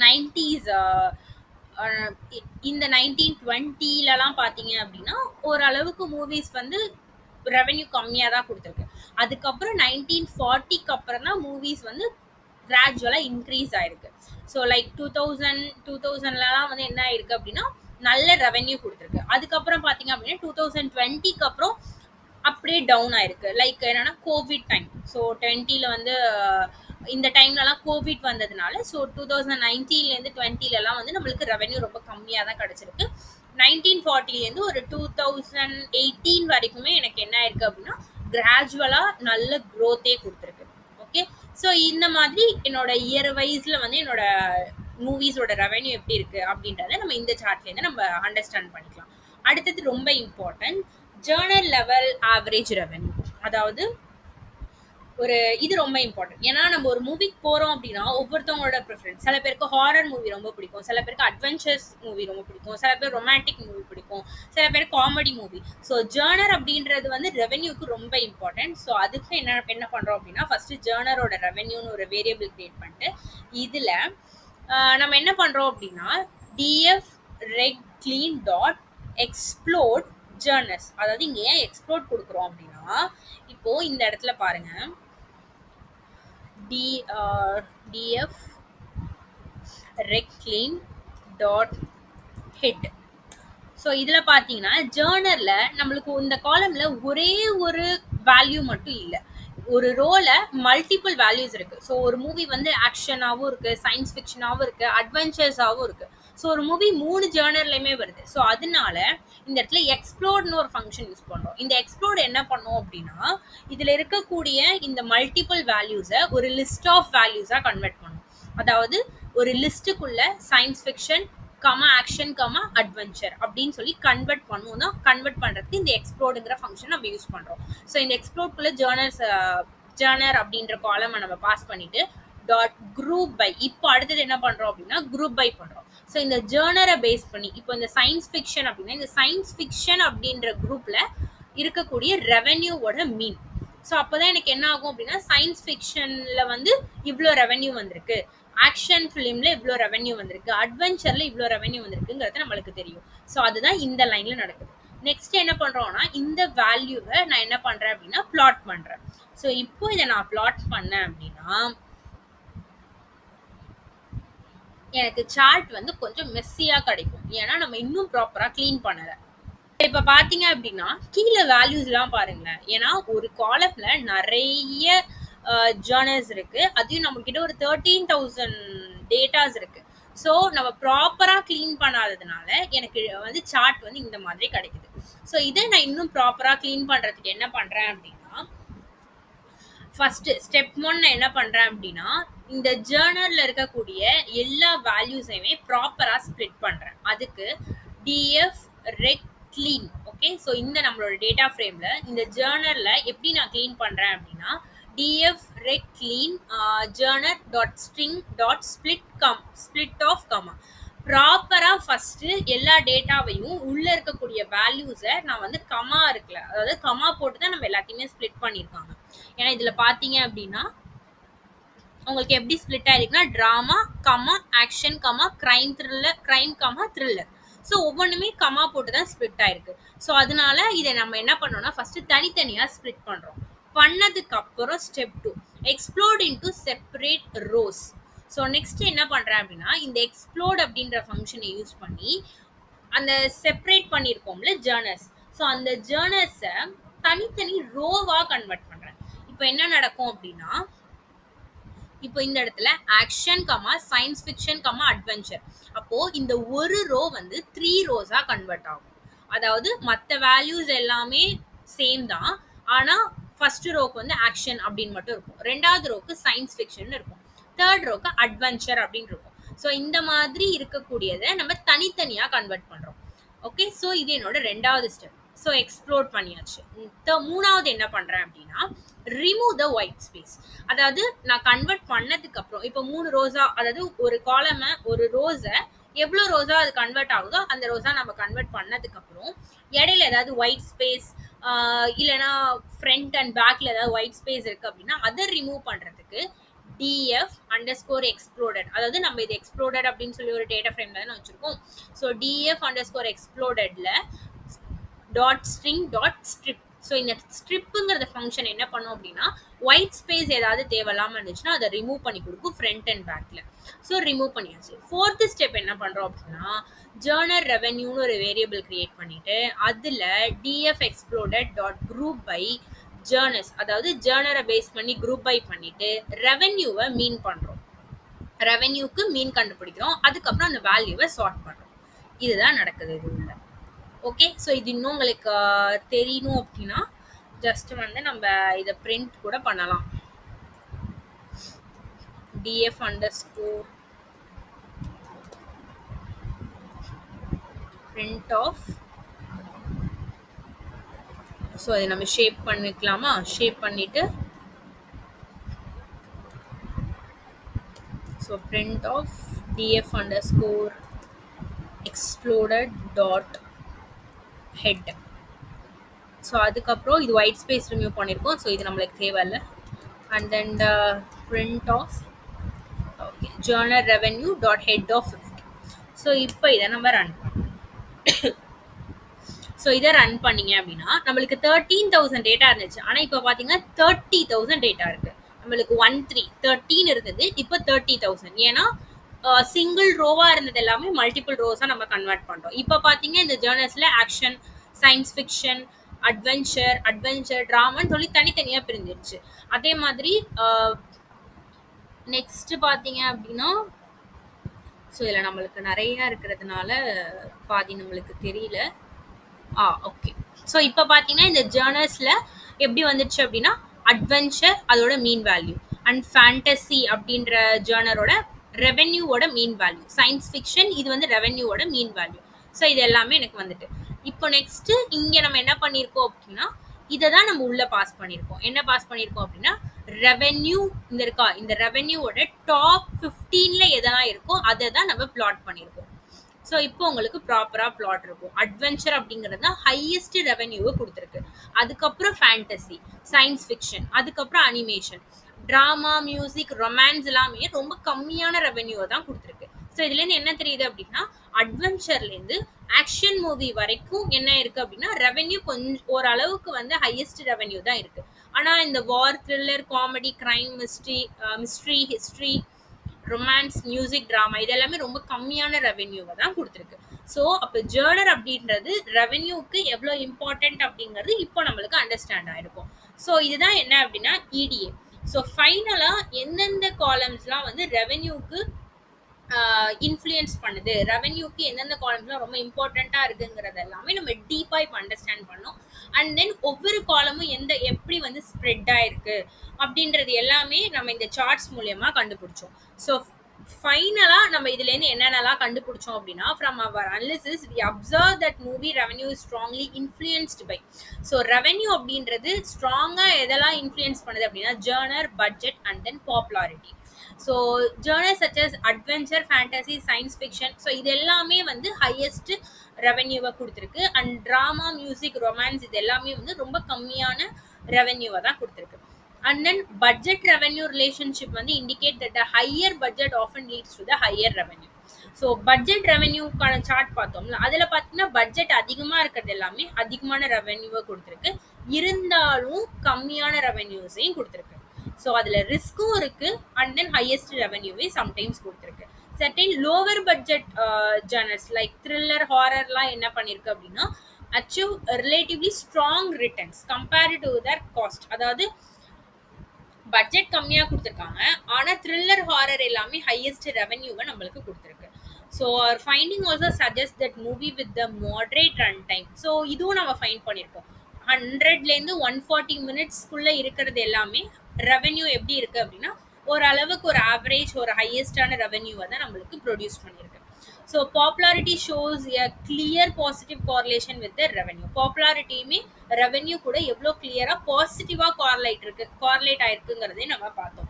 90s இந்த 1920லலாம் பார்த்தீங்க அப்படின்னா ஓரளவுக்கு மூவிஸ் வந்து ரெவென்யூ கம்மியாக தான் கொடுத்துருக்கு. அதுக்கப்புறம் 1940க்கு அப்புறம் தான் மூவிஸ் வந்து கிராஜுவலாக இன்க்ரீஸ் ஆயிருக்கு. ஸோ லைக் 2000லலாம் வந்து என்ன ஆயிருக்கு அப்படின்னா நல்ல ரெவென்யூ கொடுத்துருக்கு. அதுக்கப்புறம் பார்த்தீங்க அப்படின்னா 2020க்கு அப்புறம் அப்படியே டவுன் ஆயிருக்கு. லைக் என்னன்னா கோவிட் டைம். ஸோ 20ல வந்து இந்த டைம்லலாம் கோவிட் வந்ததுனால ஸோ 2019லேருந்து 20லலாம் வந்து நம்மளுக்கு ரெவென்யூ ரொம்ப கம்மியாக தான் கிடச்சிருக்கு. 1940லேருந்து ஒரு 2018 வரைக்குமே எனக்கு என்ன ஆயிருக்கு அப்படின்னா கிராஜுவலாக நல்ல க்ரோத்தே கொடுத்துருக்கு. ஓகே, ஸோ இந்த மாதிரி என்னோட இயர் வைஸில் வந்து என்னோட மூவிஸோட ரெவென்யூ எப்படி இருக்குது அப்படின்றத நம்ம இந்த சார்ட்லேருந்து நம்ம அண்டர்ஸ்டாண்ட் பண்ணிக்கலாம். அடுத்தது ரொம்ப important, Journal level average revenue. அதாவது ஒரு இது ரொம்ப இம்பார்ட்டன்ட். ஏன்னா நம்ம ஒரு மூவிக்கு போகிறோம் அப்படின்னா ஒவ்வொருத்தவங்களோட ப்ரிஃபரன்ஸ். சில பேருக்கு ஹாரர் மூவி ரொம்ப பிடிக்கும், சில பேருக்கு அட்வென்ச்சர்ஸ் மூவி ரொம்ப பிடிக்கும், சில பேர் ரொமான்டிக் மூவி பிடிக்கும், சில பேர் காமெடி மூவி. ஸோ ஜேர்னர் அப்படின்றது வந்து ரெவென்யூக்கு ரொம்ப இம்பார்ட்டன்ட். ஸோ அதுக்கு என்ன பண்ணுறோம் அப்படின்னா ஃபஸ்ட்டு ஜேர்னரோட ரெவென்யூன்னு ஒரு வேரியபிள் கிரியேட் பண்ணிட்டு இதில் நம்ம என்ன பண்ணுறோம் அப்படின்னா டிஎஃப் ரெக் க்ளீன் டாட் எக்ஸ்ப்ளோட் ஜேர்னர்ஸ். அதாவது இங்கே ஏன் எக்ஸ்ப்ளோட் கொடுக்குறோம் அப்படின்னா இப்போது இந்த இடத்துல பாருங்கள் df reclean dot head. So இதில் பார்த்தீங்கன்னா ஜேர்னரில் நம்மளுக்கு இந்த காலமில் ஒரே ஒரு வேல்யூ மட்டும் இல்லை, ஒரு ரோல மல்டிபிள் வேல்யூஸ் இருக்குது. ஸோ ஒரு மூவி வந்து ஆக்ஷனாகவும் இருக்குது, சயின்ஸ் ஃபிக்ஷனாகவும் இருக்குது, அட்வென்ச்சர்ஸாகவும் இருக்குது. ஸோ ஒரு மூவி 3 ஜேர்னர்லையுமே வருது. ஸோ அதனால இந்த இடத்துல எக்ஸ்ப்ளோர்னு ஒரு ஃபங்க்ஷன் யூஸ் பண்ணுறோம். இந்த எக்ஸ்ப்ளோர் என்ன பண்ணோம் அப்படின்னா இதில் இருக்கக்கூடிய இந்த மல்டிபிள் வேல்யூஸை ஒரு லிஸ்ட் ஆஃப் வேல்யூஸாக கன்வெர்ட் பண்ணும். அதாவது ஒரு லிஸ்ட்டுக்குள்ள சயின்ஸ் ஃபிக்ஷன் ஆக்ஷன் அட்வென்ச்சர் அப்படின்னு சொல்லி கன்வெர்ட் பண்ணுவோம் தான். கன்வெர்ட் பண்ணுறதுக்கு இந்த எக்ஸ்ப்ளோர்டுங்கிற ஃபங்க்ஷன் நம்ம யூஸ் பண்ணுறோம். ஸோ இந்த எக்ஸ்ப்ளோர்டுக்குள்ள ஜேர்னர் அப்படின்ற காலமை நம்ம பாஸ் பண்ணிட்டு டாட் குரூப் பை. இப்போ அடுத்தது என்ன பண்ணுறோம் அப்படின்னா குரூப் பை பண்ணுறோம். ஸோ இந்த ஜேர்னரை பேஸ் பண்ணி இப்போ இந்த சயின்ஸ் ஃபிக்ஷன் அப்படின்னா இந்த சயின்ஸ் ஃபிக்ஷன் அப்படின்ற குரூப்பில் இருக்கக்கூடிய ரெவென்யூவோட மீன். ஸோ அப்போ தான் எனக்கு என்ன ஆகும் அப்படின்னா சயின்ஸ் ஃபிக்ஷனில் வந்து இவ்வளோ ரெவென்யூ வந்திருக்கு, ஆக்ஷன் ஃபிலிமில் இவ்வளோ ரெவென்யூ வந்திருக்கு, அட்வென்ச்சரில் இவ்வளோ ரெவென்யூ வந்திருக்குங்கிறது நம்மளுக்கு தெரியும். ஸோ அதுதான் இந்த லைனில் நடக்குது. நெக்ஸ்ட் என்ன பண்ணுறோம்னா இந்த வேல்யூவை நான் என்ன பண்ணுறேன் அப்படின்னா பிளாட் பண்ணுறேன். ஸோ இப்போ இதை நான் பிளாட் பண்ணேன் அப்படின்னா எனக்கு சார்ட் வந்து கொஞ்சம் மெஸ்ஸியாக கிடைக்கும். ஏன்னா நம்ம இன்னும் ப்ராப்பராக க்ளீன் பண்ணலை. இப்போ பார்த்தீங்க அப்படின்னா கீழே வேல்யூஸ்லாம் பாருங்களேன். ஏன்னா ஒரு காலத்தில் நிறைய ஜேர்னல்ஸ் இருக்குது, அதையும் நம்மக்கிட்ட ஒரு 13,000 டேட்டாஸ் இருக்குது. ஸோ நம்ம ப்ராப்பராக க்ளீன் பண்ணாததுனால எனக்கு வந்து சார்ட் வந்து இந்த மாதிரி கிடைக்குது. ஸோ இதை நான் இன்னும் ப்ராப்பராக க்ளீன் பண்ணுறதுக்கு என்ன பண்ணுறேன் அப்படின்னா ஃபஸ்ட்டு ஸ்டெப் 1 நான் என்ன பண்ணுறேன் அப்படின்னா இந்த ஜேர்னலில் இருக்கக்கூடிய எல்லா வேல்யூஸையுமே ப்ராப்பராக ஸ்ப்ளிட் பண்ணுறேன். அதுக்கு டிஎஃப் ரெக் க்ளீன். ஓகே, ஸோ இந்த நம்மளோட டேட்டா ஃப்ரேமில் இந்த ஜேர்னலில் எப்படி நான் க்ளீன் பண்ணுறேன் அப்படின்னா df rec clean journal dot string dot split off comma ப்ராப்பரா ஃபர்ஸ்ட் எல்லா டேட்டாவையும் உள்ள இருக்கக்கூடிய வேல்யூஸை நான் வந்து கமா இருக்குல்ல, அதாவது கமா போட்டு தான் நம்ம எல்லாத்தையுமே ஸ்ப்ளிட் பண்ணியிருக்காங்க. ஏன்னா இதுல பாத்தீங்க அப்படின்னா உங்களுக்கு எப்படி ஸ்ப்ளிட் ஆயிருக்குன்னா drama comma action comma crime thriller, crime comma thriller. So ஒவ்வொன்றுமே கமா போட்டு தான் ஸ்ப்ளிட் ஆயிருக்கு. ஸோ அதனால இதை நம்ம என்ன பண்ணோம்னா ஃபர்ஸ்ட் தனித்தனியா ஸ்ப்ளிட் பண்றோம். பண்ணதுக்கு அப்புறம் step 2 explored into separate rows. So next என்ன பண்றேன் அப்படின்னா இந்த எக்ஸ்ப்ளோர்ட் அப்படின்ற ஃபங்க்ஷனை யூஸ் பண்ணி அந்த செப்பரேட் பண்ணியிருக்கோம்ல ஜேர்னல்ஸ், ஸோ அந்த ஜேர்னல்ஸை தனித்தனி ரோவா கன்வெர்ட் பண்றேன். இப்போ என்ன நடக்கும் அப்படின்னா இப்போ இந்த இடத்துல action comma science fiction comma adventure, அப்போ இந்த ஒரு ரோ வந்து 3 ரோஸா கன்வெர்ட் ஆகும். அதாவது மற்ற வேல்யூஸ் எல்லாமே சேம் தான், ஆனா ஃபர்ஸ்ட் ரோக்கு வந்து ஆக்ஷன் அப்படின்னு மட்டும் இருக்கும், ரெண்டாவது ரோக்கு சயின்ஸ் ஃபிக்ஷன் இருக்கும், தேர்ட் ரோக்கு அட்வென்ச்சர் அப்படின்னு இருக்கும். ஸோ இந்த மாதிரி இருக்கக்கூடியதை நம்ம தனித்தனியா கன்வெர்ட் பண்றோம். ஓகே, ஸோ இது என்னோட ரெண்டாவது ஸ்டெப். ஸோ எக்ஸ்ப்ளோர் பண்ணியாச்சு. மூணாவது என்ன பண்றேன் அப்படின்னா ரிமூவ் த ஒயிட் ஸ்பேஸ். அதாவது நான் கன்வெர்ட் பண்ணதுக்கு அப்புறம் இப்போ 3 ரோஸா, அதாவது ஒரு காலமை ஒரு ரோஸை எவ்வளோ ரோஸா அது கன்வெர்ட் ஆகுதோ அந்த ரோஸா நம்ம கன்வெர்ட் பண்ணதுக்கு அப்புறம் இடையில ஏதாவது ஒயிட் ஸ்பேஸ் இல்லைன்னா ஃப்ரண்ட் அண்ட் பேக்ல ஏதாவது ஒயிட் ஸ்பேஸ் இருக்கு அப்படின்னா அதை ரிமூவ் பண்றதுக்கு df underscore exploded, அதாவது நம்ம இது exploded அப்படின்னு சொல்லி ஒரு டேட்டா ஃப்ரேம்ல தான் வச்சிருக்கோம். ஸோ df underscore explodedல dot string dot strip. So இந்த ஸ்ட்ரிப்புங்கிறத ஃபங்க்ஷன் என்ன பண்ணும் அப்படின்னா ஒயிட் ஸ்பேஸ் ஏதாவது தேவையில்லாம இருந்துச்சுன்னா அதை ரிமூவ் பண்ணி கொடுக்கும் ஃப்ரண்ட் அண்ட் பேக்ல. ஸோ ரிமூவ் பண்ணியாச்சு. ஃபோர்த் ஸ்டெப் என்ன பண்றோம் அப்படின்னா ஜேர்னர் ரெவென்யூன்னு ஒரு வேரியபிள் கிரியேட் பண்ணிட்டு அதுல df exploded dot group by genres, அதாவது ஜேர்னரை பேஸ் பண்ணி குரூப் பை பண்ணிட்டு ரெவென்யூவை மீன் பண்றோம், ரெவென்யூக்கு மீன் கண்டுபிடிக்கிறோம், அதுக்கப்புறம் அந்த வேல்யூவை சார்ட் பண்றோம். இதுதான் நடக்குது இது உள்ள. ஓகே, ஸோ இது இன்னும் உங்களுக்கு தெரியணும் அப்படின்னா ஜஸ்ட் வந்து நம்ம இதை பிரிண்ட் கூட பண்ணலாம். df underscore print of. So அதை நம்ம ஷேப் பண்ணிக்கலாமா? ஷேப் பண்ணிட்டு so print of df underscore exploded dot head. So அதுக்கப்புறம் இது ஒயிட் ஸ்பேஸ் ரிமூவ் பண்ணியிருக்கோம், ஸோ இது நம்மளுக்கு தேவையில்லை. And then print of okay journal revenue dot head of 50. So இப்போ இதை நம்ம ரன் பண்ணோம். ஸோ இதை ரன் பண்ணீங்க அப்படின்னா நம்மளுக்கு 13,000 டேட்டா இருந்துச்சு, ஆனால் இப்போ பார்த்தீங்கன்னா 30,000 டேட்டா இருக்கு. நம்மளுக்கு 13 இருந்தது, இப்போ 30,000. ஏன்னா சிங்கிள் ரோவா இருந்தது எல்லாமே மல்டிபிள் ரோஸா நம்ம கன்வெர்ட் பண்றோம். இப்போ பாத்தீங்க இந்த ஜேர்னல்ஸ்ல ஆக்ஷன், சயின்ஸ் ஃபிக்ஷன், அட்வென்ச்சர், டிராமான்னு சொல்லி தனித்தனியா பிரிஞ்சிருச்சு. அதே மாதிரி நெக்ஸ்ட் பாத்தீங்க அப்படின்னா ஸோ இதில் நம்மளுக்கு நிறைய இருக்கிறதுனால பாதி நம்மளுக்கு தெரியல. ஓகே, ஸோ இப்போ பார்த்தீங்கன்னா இந்த ஜேர்னல்ஸில் எப்படி வந்துடுச்சு அப்படின்னா அட்வென்ச்சர் அதோட மீன் வேல்யூ அண்ட் ஃபேண்டசி அப்படின்ற ஜேர்னரோட ரெவென்யூவோட மீன் வேல்யூ, சயின்ஸ் ஃபிக்ஷன் இது வந்து ரெவென்யூவோட மீன் வேல்யூ. ஸோ இது எல்லாமே எனக்கு வந்துட்டு. இப்போ நெக்ஸ்ட் இங்கே நம்ம என்ன பண்ணியிருக்கோம் அப்படின்னா இதை தான் நம்ம உள்ள பாஸ் பண்ணியிருக்கோம். என்ன பாஸ் பண்ணியிருக்கோம் அப்படின்னா ரெவென்யூ இந்த இருக்கா, இந்த ரெவென்யூவோட டாப் 15ல எதெல்லாம் இருக்கோ அதை தான் நம்ம பிளாட் பண்ணியிருக்கோம். ஸோ இப்போ உங்களுக்கு ப்ராப்பராக பிளாட் இருக்கும். அட்வென்ச்சர் அப்படிங்கிறது தான் ஹையஸ்ட் ரெவென்யூவை கொடுத்துருக்கு, அதுக்கப்புறம் ஃபேண்டசி, சயின்ஸ் ஃபிக்ஷன், அதுக்கப்புறம் அனிமேஷன், ட்ராமா, மியூசிக், ரொமான்ஸ் எல்லாமே ரொம்ப கம்மியான ரெவென்யூவை தான் கொடுத்துருக்கு. ஸோ இதுலேருந்து என்ன தெரியுது அப்படின்னா அட்வென்ச்சர்லேருந்து ஆக்ஷன் மூவி வரைக்கும் என்ன இருக்கு அப்படின்னா ரெவென்யூ கொஞ்சம் ஓரளவுக்கு வந்து ஹையஸ்ட் ரெவென்யூ தான் இருக்கு. ஆனால் இந்த war, thriller, comedy, crime, mystery, history, romance, music, drama இது எல்லாமே ரொம்ப கம்மியான ரெவென்யூவை தான் கொடுத்துருக்கு. ஸோ அப்போ ஜேர்னர் அப்படின்றது ரெவென்யூக்கு எவ்வளோ இம்பார்ட்டன்ட் அப்படிங்கிறது இப்போ நம்மளுக்கு அண்டர்ஸ்டாண்ட் ஆயிருக்கும். ஸோ இதுதான் என்ன அப்படின்னா இடிஏ. ஸோ ஃபைனலாக எந்தெந்த காலம்ஸ்லாம் வந்து ரெவென்யூக்கு இன்ஃப்ளூயன்ஸ் பண்ணுது, ரெவென்யூக்கு எந்தெந்த காலம்ஸ்லாம் ரொம்ப இம்பார்ட்டண்ட்டாக இருக்குங்கிறது எல்லாமே நம்ம டீப்பாக இப்போ அண்டர்ஸ்டாண்ட் பண்ணோம். அண்ட் தென் ஒவ்வொரு காலமும் எப்படி வந்து ஸ்ப்ரெட் ஆயிருக்கு அப்படின்றது எல்லாமே நம்ம இந்த சார்ட்ஸ் மூலயமா கண்டுபிடிச்சோம். ஸோ ஃபைனலாக நம்ம இதுலேருந்து என்னென்னலாம் கண்டுபிடிச்சோம் அப்படின்னா from our analysis we observe that movie revenue is strongly influenced by. So revenue அப்படின்றது ஸ்ட்ராங்காக எதெல்லாம் இன்ஃப்ளூயன்ஸ் பண்ணுது அப்படின்னா genre, budget and then popularity. So journals such as adventure, fantasy, science fiction, so இது எல்லாமே வந்து ஹையஸ்ட் ரெவென்யூவை கொடுத்துருக்கு. அண்ட் ட்ராமா, மியூசிக், ரொமான்ஸ் இது எல்லாமே வந்து ரொம்ப கம்மியான ரெவென்யூவை தான் கொடுத்துருக்கு. And then budget revenue relationship வந்து indicate that higher budget often leads to the higher revenue. So budget ரெவென்யூக்கான சார்ட் பார்த்தோம்ல, அதில் பார்த்தீங்கன்னா பட்ஜெட் அதிகமாக இருக்கிறது எல்லாமே அதிகமான ரெவென்யூவை கொடுத்துருக்கு, இருந்தாலும் கம்மியான ரெவென்யூஸையும் கொடுத்துருக்கு. ஸோ அதில் ரிஸ்க்கும் இருக்கு அண்ட் தென் ஹையஸ்ட் ரெவென்யூவே சம்டைம்ஸ் கொடுத்துருக்கு. Certain lower budget genres like thriller, ஹாரர்லாம் என்ன பண்ணியிருக்கு அப்படின்னா achieve relatively strong returns compared to their cost. அதாவது பட்ஜெட் கம்மியாக கொடுத்துருக்காங்க, ஆனால் த்ரில்லர், ஹாரர் எல்லாமே ஹையஸ்ட் ரெவென்யூவை நம்மளுக்கு கொடுத்துருக்கு. So our finding also suggest that movie with the moderate run time. So இதுவும் நம்ம ஃபைண்ட் பண்ணியிருக்கோம். 100லேருந்து 140 மினிட்ஸ்க்குள்ளே இருக்கிறது எல்லாமே ரெவென்யூ எப்படி இருக்குது அப்படின்னா ஓரளவுக்கு ஒரு ஆவரேஜ் ஒரு ஹையஸ்டான ரெவென்யூவை தான் நம்மளுக்கு ப்ரொடியூஸ் பண்ணியிருக்கு. So popularity shows a clear positive correlation with the revenue. பாப்புலாரிட்டியுமே ரெவென்யூ கூட எவ்வளோ கிளியராக பாசிட்டிவாக கார்லேட் ஆயிருக்குங்கிறதே நம்ம பார்த்தோம்.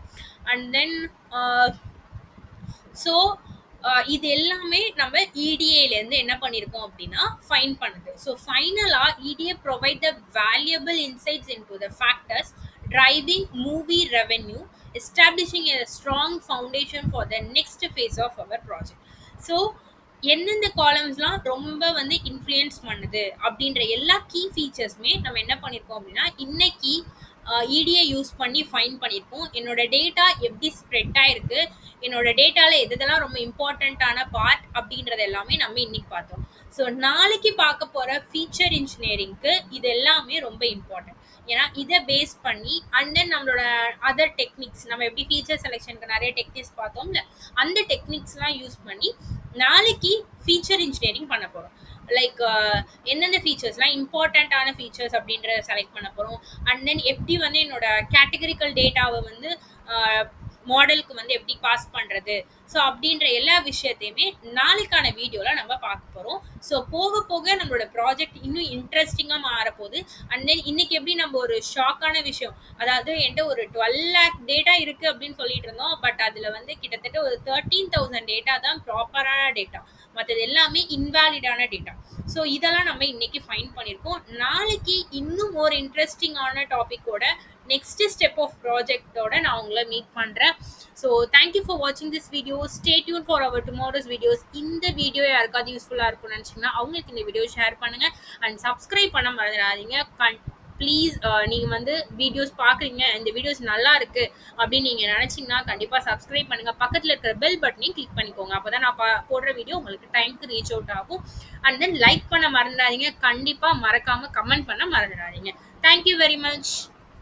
அண்ட் தென் ஸோ இது எல்லாமே நம்ம இடிஏலேருந்து என்ன பண்ணியிருக்கோம் அப்படின்னா ஃபைன் பண்ணுது. ஸோ ஃபைனலாக ETA provide the valuable insights in to the factors driving movie revenue, establishing a strong foundation for the next phase of our project. So எந்தெந்த காலம்ஸ்லாம் ரொம்ப வந்து இன்ஃப்ளூயன்ஸ் பண்ணுது அப்படின்ற எல்லா கீ ஃபீச்சர்ஸுமே நம்ம என்ன பண்ணியிருக்கோம் அப்படின்னா இன்னைக்கு இடியை யூஸ் பண்ணி ஃபைன் பண்ணியிருக்கோம். என்னோட டேட்டா எப்படி ஸ்ப்ரெட் ஆயிருக்கு, என்னோட டேட்டாவில் எதெல்லாம் ரொம்ப இம்பார்ட்டண்ட்டான பார்ட் அப்படின்றது எல்லாமே நம்ம இன்னைக்கு பார்த்தோம். ஸோ நாளைக்கு பார்க்க போகிற ஃபீச்சர் இன்ஜினியரிங்க்கு இது எல்லாமே ரொம்ப இம்பார்ட்டன்ட். ஏன்னா இதை பேஸ் பண்ணி அண்ட் தென் நம்மளோட அதர் டெக்னிக்ஸ், நம்ம எப்படி ஃபீச்சர் செலெக்ஷனுக்கு நிறைய டெக்னிக்ஸ் பார்த்தோம்ல, அந்த டெக்னிக்ஸ்லாம் யூஸ் பண்ணி நாளைக்கு ஃபீச்சர் இன்ஜினியரிங் பண்ண போகிறோம். லைக் எந்தெந்த ஃபீச்சர்ஸ்லாம் இம்பார்ட்டண்ட்டான ஃபீச்சர்ஸ் அப்படின்றத செலக்ட் பண்ண போகிறோம். அண்ட் தென் எப்படி வந்து என்னோட கேட்டகரிக்கல் டேட்டாவை வந்து மாடலுக்கு வந்து எப்படி பாஸ் பண்ணுறது, ஸோ அப்படின்ற எல்லா விஷயத்தையுமே நாளைக்கான வீடியோவில் நம்ம பார்க்க போகிறோம். ஸோ போக போக நம்மளோட ப்ராஜெக்ட் இன்னும் இன்ட்ரெஸ்டிங்காக மாறப்போகுது. அண்ட் தென் இன்னைக்கு எப்படி நம்ம ஒரு ஷாக்கான விஷயம், அதாவது என்கிட்ட ஒரு 12 lakh டேட்டா இருக்குது அப்படின்னு சொல்லிட்டு இருந்தோம், பட் அதில் வந்து கிட்டத்தட்ட ஒரு 13,000 டேட்டா தான் ப்ராப்பரான டேட்டா, மற்றது எல்லாமே இன்வேலிடான டேட்டா. ஸோ இதெல்லாம் நம்ம இன்னைக்கு ஃபைண்ட் பண்ணியிருக்கோம். நாளைக்கு இன்னும் ஒரு இன்ட்ரெஸ்டிங்கான டாப்பிக்கோட நெக்ஸ்ட் ஸ்டெப் ஆஃப் ப்ராஜெக்டோட நான் உங்களை மீட் பண்ணுறேன். ஸோ தேங்க்யூ ஃபார் வாட்சிங் this video. Stay tune for our tomorrow's videos. இந்த வீடியோ யாருக்காவது யூஸ்ஃபுல்லாக இருக்கும்னு நினச்சிங்கன்னா அவங்களுக்கு இந்த வீடியோ ஷேர் பண்ணுங்கள் அண்ட் சப்ஸ்கிரைப் பண்ண மறந்துடாதீங்க. ப்ளீஸ் நீங்கள் வந்து வீடியோஸ் பார்க்குறீங்க, இந்த வீடியோஸ் நல்லா இருக்குது அப்படின்னு நீங்கள் நினச்சிங்கன்னா கண்டிப்பாக சப்ஸ்கிரைப் பண்ணுங்கள். பக்கத்தில் இருக்கிற பெல் பட்டனையும் கிளிக் பண்ணிக்கோங்க, அப்போ தான் நான் போடுற வீடியோ உங்களுக்கு டைமுக்கு ரீச் அவுட் ஆகும். அண்ட் தென் லைக் பண்ண மறந்துடாதீங்க, கண்டிப்பாக மறக்காமல் கமெண்ட் பண்ண மறந்துடாதீங்க. Thank you very much.